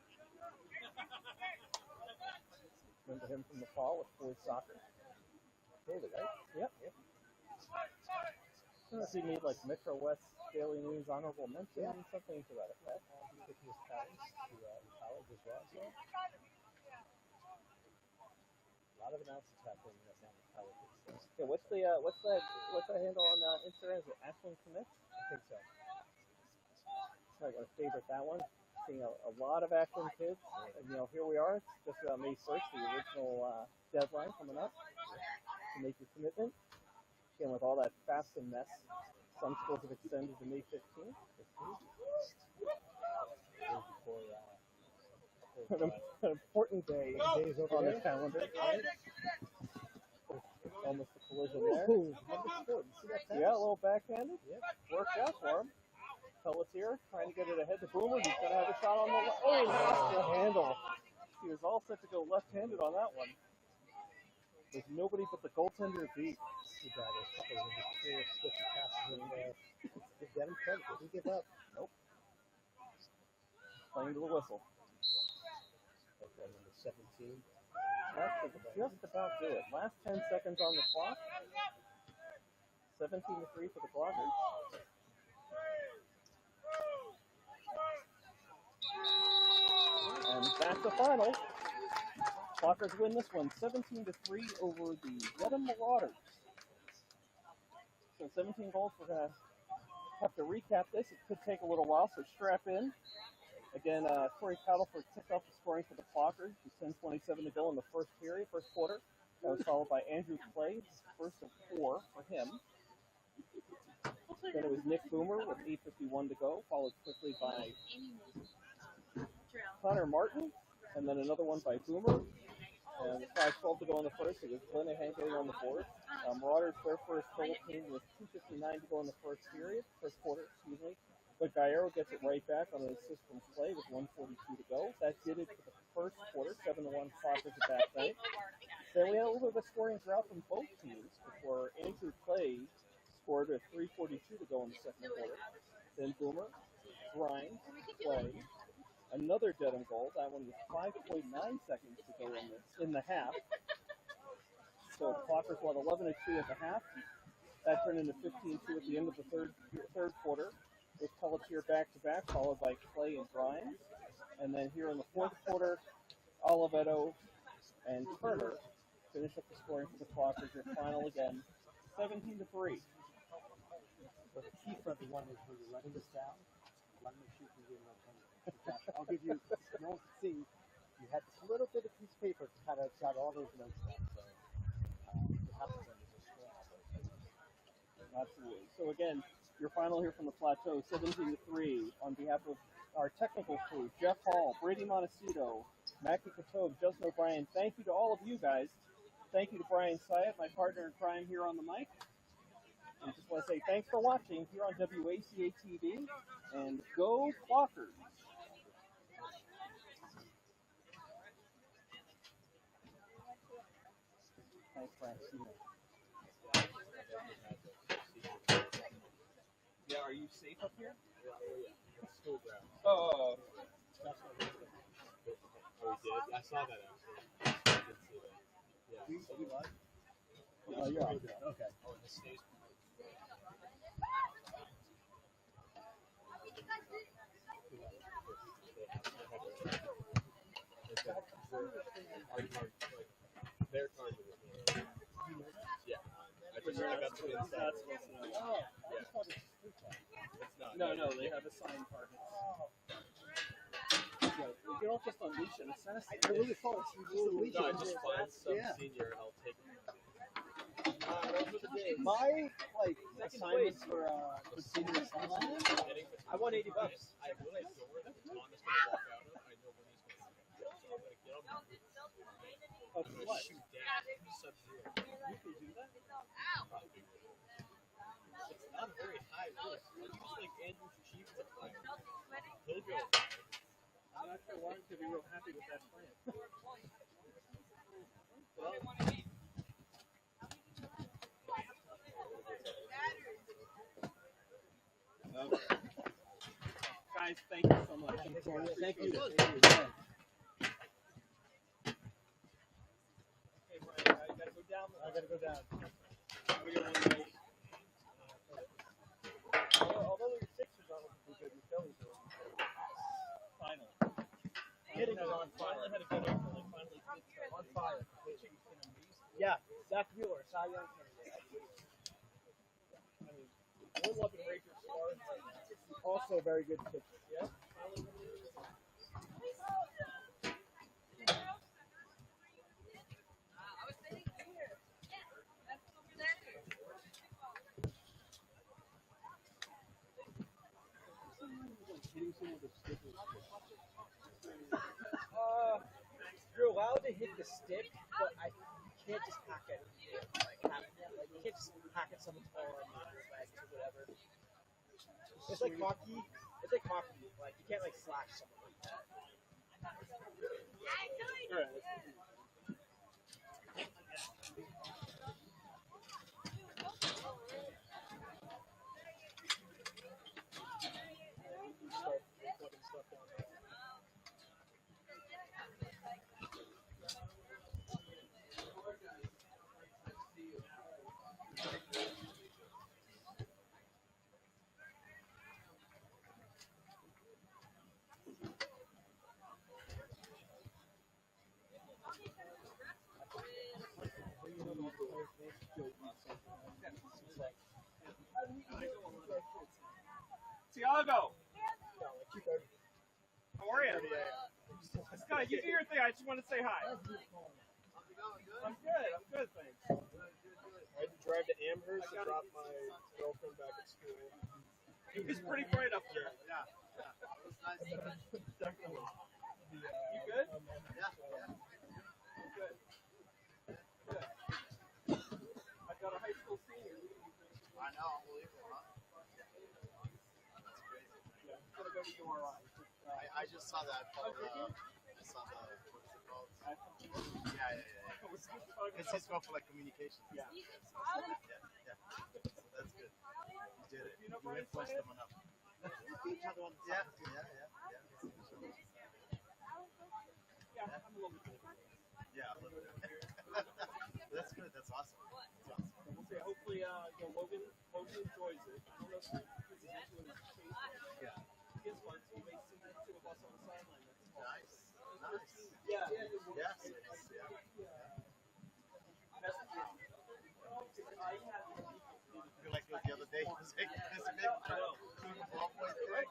Remember him from the fall with boys soccer? David, right? Yep. I don't know if you need like Metro West Daily News honorable mention, something to that effect. He's taking his talents to college as well. So. A lot of announcements happening in the college. Okay, what's the handle on Instagram? Is it Ashland Commit? I think so. I gotta favorite that one. Seeing a lot of Ashland kids. And, here we are. It's just about May 1st, the original deadline coming up to make your commitment. Again, with all that FAFSA mess, some schools have extended to May 15th. An important day on the calendar. Almost a collision there. Yeah, a little backhanded. Worked out for him. Pelletier trying to get it ahead to Boomer. He's going to have a shot on the left. Oh, he lost the handle. He was all set to go left-handed on that one. There's nobody but the goaltender beat. Too bad. There's a couple of clear switchy passes in there. Give Dedham credit. Did he give up? Nope. Playing to the whistle. Okay, number 17. That should just about do it. Last 10 seconds on the clock. 17-3 for the Cloggers. And that's the final. Clockers win this one 17-3 over the Dedham Marauders. So 17 goals. We're going to have to recap this. It could take a little while, so strap in. Again, Corey Paddleford kicked off the scoring for the Clockers with 10:27 to go in the first quarter. That was followed by Andrew Clay, first of 4 for him. Then it was Nick Boomer with 8:51 to go, followed quickly by Connor Martin, and then another one by Boomer. And 5:12 to go in the first. It was Linehan getting on the board. Marauders, their first goal came with 2:59 to go in the first quarter, But Gallardo gets it right back on an assist from Clay with 1:42 to go. That did it for the first quarter, 7-1 Clockers at that point. Then we had a little bit of a scoring drought from both teams before Andrew Clay scored at 3:42 to go in the second quarter. Then Boomer, Grimes, Clay, another Dedham goal. That one was 5.9 seconds to go in the half. So Clockers won 11-2 at the half. That turned into 15-2 at the end of the third quarter, with Pelletier back-to-back, followed by Clay and Grimes. And then here in the fourth quarter, Oliveto and Turner finish up the scoring for the Clockers. Your final again, 17-3. So the key for everyone is when you're writing this down, let me shoot you in the I'll give you, you won't see, you had this little bit of piece of paper to kind of jot all those notes down. So it happens when there's a score. Absolutely. So again, your final here from the Plateau, 17-3, on behalf of our technical crew, Jeff Hall, Brady Montecito, Mackie Katob, Justin O'Brien. Thank you to all of you guys. Thank you to Brian Syed, my partner in crime here on the mic. And just want to say thanks for watching here on WACA TV, and go Clockers! Thanks, Frank. Yeah, are you safe up here? Yeah. School ground. Oh. Oh, we did? I saw that actually. I did see that. Yeah. We live? Oh, you're on. Okay. Oh, and the stage. Their cards are with me. Yeah. I got the inside. Oh, I just thought it was It's not. No, they have assigned targets. You don't just unleash an assassin. I really thought it was just a leash. No, I just find some senior and I'll take it. My assignments for senior assignments. I won $80. I really adore that Tom is going to walk out of. I know when he's going to go. So I'm going to get him. I'm going to shoot down Sub-Zero. You can do that? It's not a very high risk. I use like Andrew's cheap to play. He'll go. I'm not sure why to be real happy with that plan. Guys, thank you so much. Thank you. Good. Thank you. Yeah. Okay, Brian, I gotta go down. I gotta go down. We got one way. Although the Sixers aren't looking too good, the Phillies are looking good. Finally. Hitting is on Finally fire. had a good April. They finally did. On fire. Pitching's been amazing. Yeah, Zach Wheeler, Cy Young candidate. I mean, we're looking Rangers stars right now. Also a very good pitcher. Yeah. You're allowed to hit the stick, but you can't just hack at it. You can't just hack at someone's arm or legs or whatever. It's like hockey. It's like hockey. Like you can't like slash someone like that. Start fucking stuff down there. Tiago, No, like 2:30. how are you? Yeah. Scott, you do your thing. I just want to say hi. I'm good, thanks. I had to drive to Amherst to drop my girlfriend back at school. It was pretty bright up here. Yeah. Definitely. You good? Yeah. Good. Good. I've got a high school senior. I know, unbelievable, huh? Yeah, I'm gonna go to URI. I just saw that called, I saw the, what's it called? Yeah. It's his call for like communication. Yeah. Yeah. That's good. You did it. You know You Brian influenced Smith? them enough. Yeah. Yeah, I'm a little bit. Yeah, a little bit. That's good. That's awesome. We'll see. Hopefully, Logan enjoys it. I don't know if he's into it. Yeah. His fun, so you may see the two of us on the sideline. Nice. Yeah. Yes. I feel like it was the other day. He was like, this big ballpoint thing.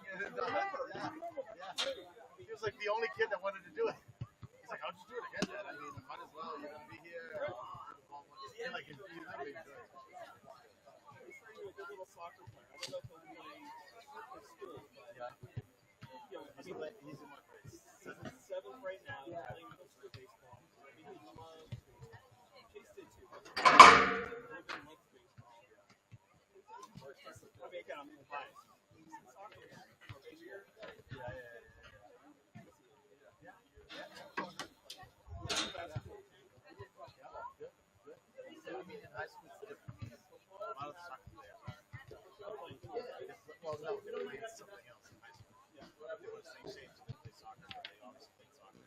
He was like the only kid that wanted to do it. He's like, I'll just do it again, Dad. I mean, might as well. You're gonna be here. Like, he literally enjoyed it. He's starting to a good little soccer player. I don't know if he'll play for school, but He's in my place. he's in seventh right now. He's playing middle school baseball. I mean, he loves baseball. Chase did too. Logan likes baseball. I mean, again, I'm biased. Soccer is weird. I mean, in high school, it's different. A lot of the soccer players well, no, they played something else in high school. They were St. James, they played soccer, but they obviously played soccer.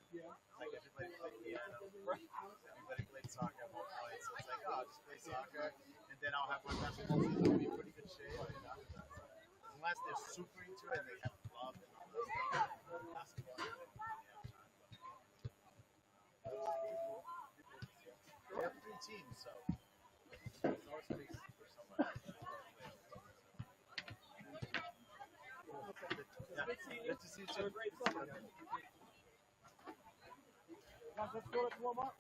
Like everybody played piano, everybody played soccer at one point, so it's like, oh, I'll just play soccer, and then I'll have my basketball team, I'll be in pretty good shape. Unless they're super into it and they have love and all that stuff. Basketball. We have 3 teams, so there's always space for someone. Good to see you too. Great summer. Let's go. Let's warm up.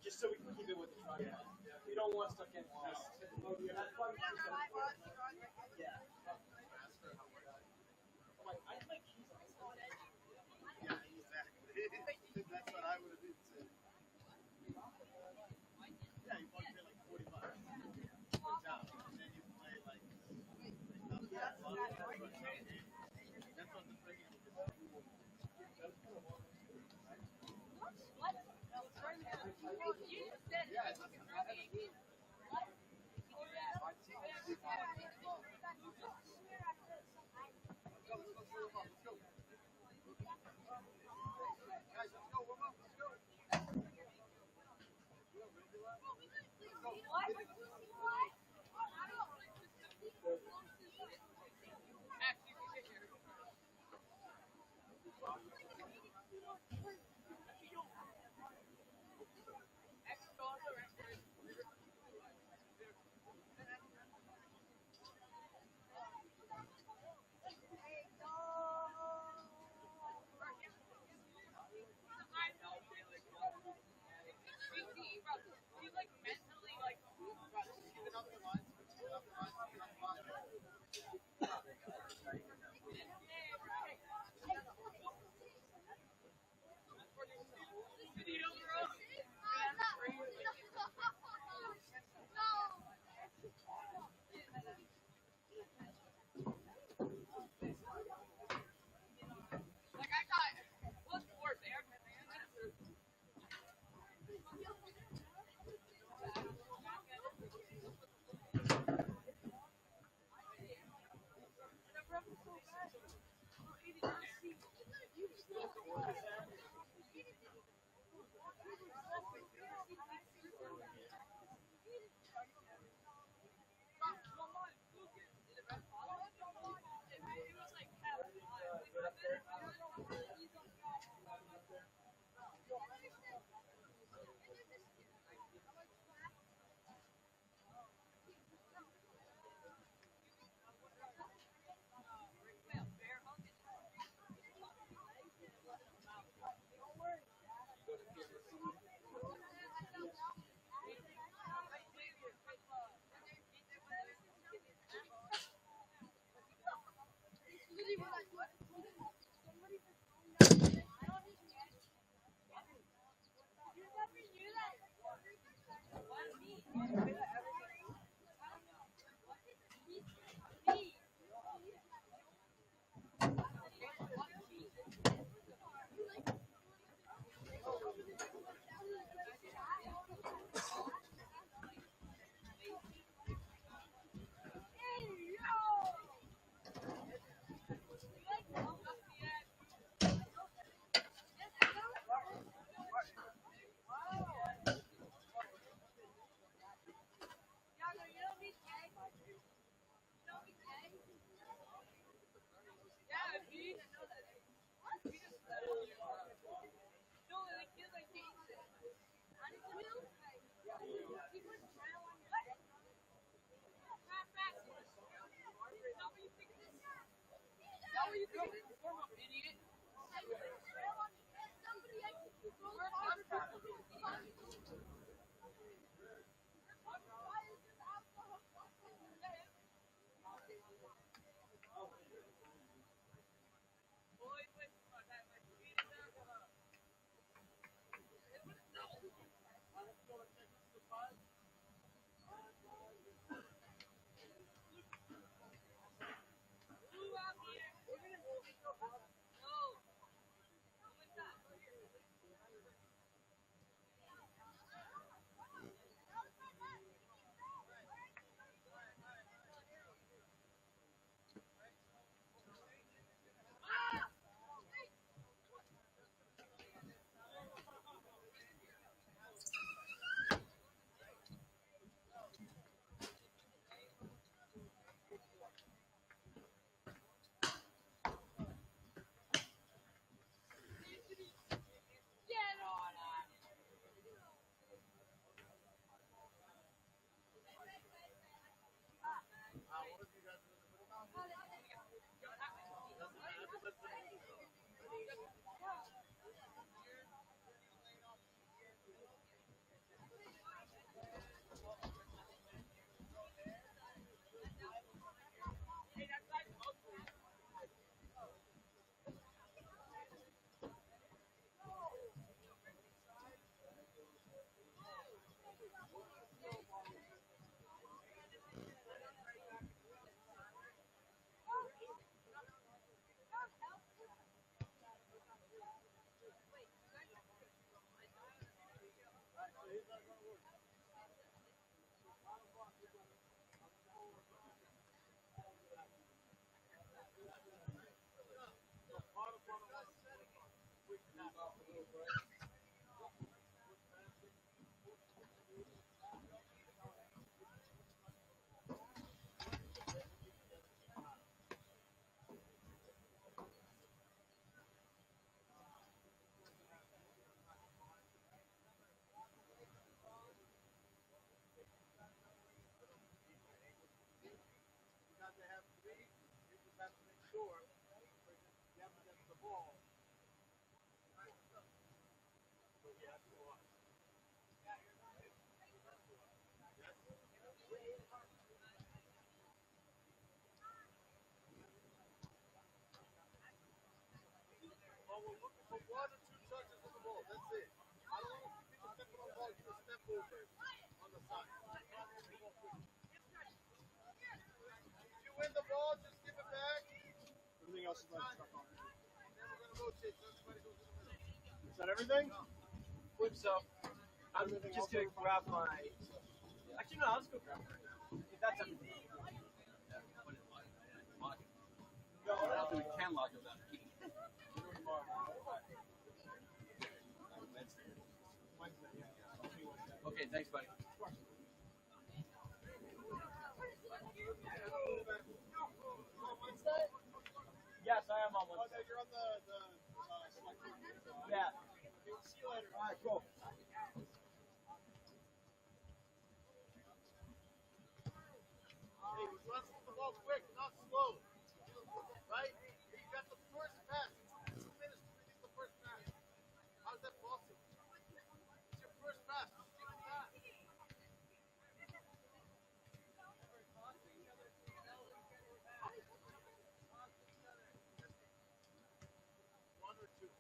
Just so we can keep it with the truck. We don't want stuff getting lost. Yeah. That's what I would have been saying. Yeah, you want to pay like $40 for a job, and then you play like that's what the freaking Everything else is like stuck on. Is that everything? Believe so. I'm just gonna grab my. Actually, no, let's go grab her. If that's everything. No, I don't think we can lock it without a key. Okay, thanks, buddy. Yes, I am on one. Oh, no, you're on the Yeah. see you later. All right, cool. Hey, let's move the ball quick, not slow. Right? You got the first pass. It's 2 minutes to release the first pass. How's that possible? It's your first pass. Just give it back. One or two.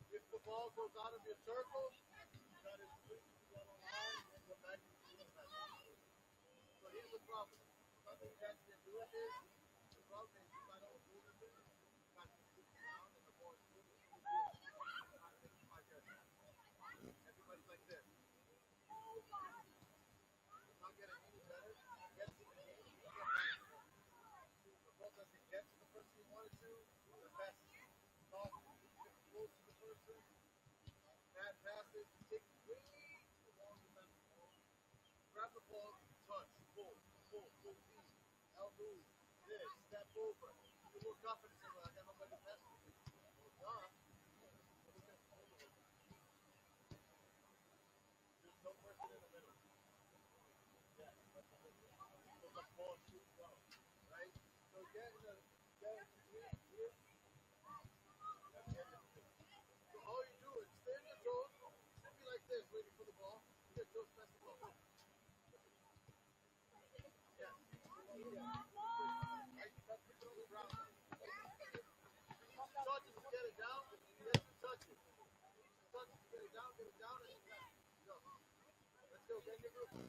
If the ball goes out of your circle, you got to switch to the other line and go back to the other line. So here's the problem. Something that you're doing is, the problem is you might not do this, you got to switch around and the ball is moving. Everybody's like this. It's not getting any better. Yes, the ball doesn't get to the person you want it to, the best off, close to the person. Bad passes, take way too long to pass the ball. Grab the ball, touch, pull, deep, elbow, this, step over. You look up and say, well, I got nobody to pass me. Well, duh. There's no person in the middle. Yeah, so the ball shoots well, right? So get in the here. So all you do is stay on your toes, be like this, waiting for the ball. Your toes press the ball. Yeah. Right, touch it on the ground. Touch it to get it down, then you touch it. Touch it to get it down, and then go. Let's go, get your group. Yeah.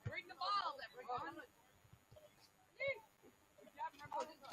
Bring the ball, everyone. Good job, remember,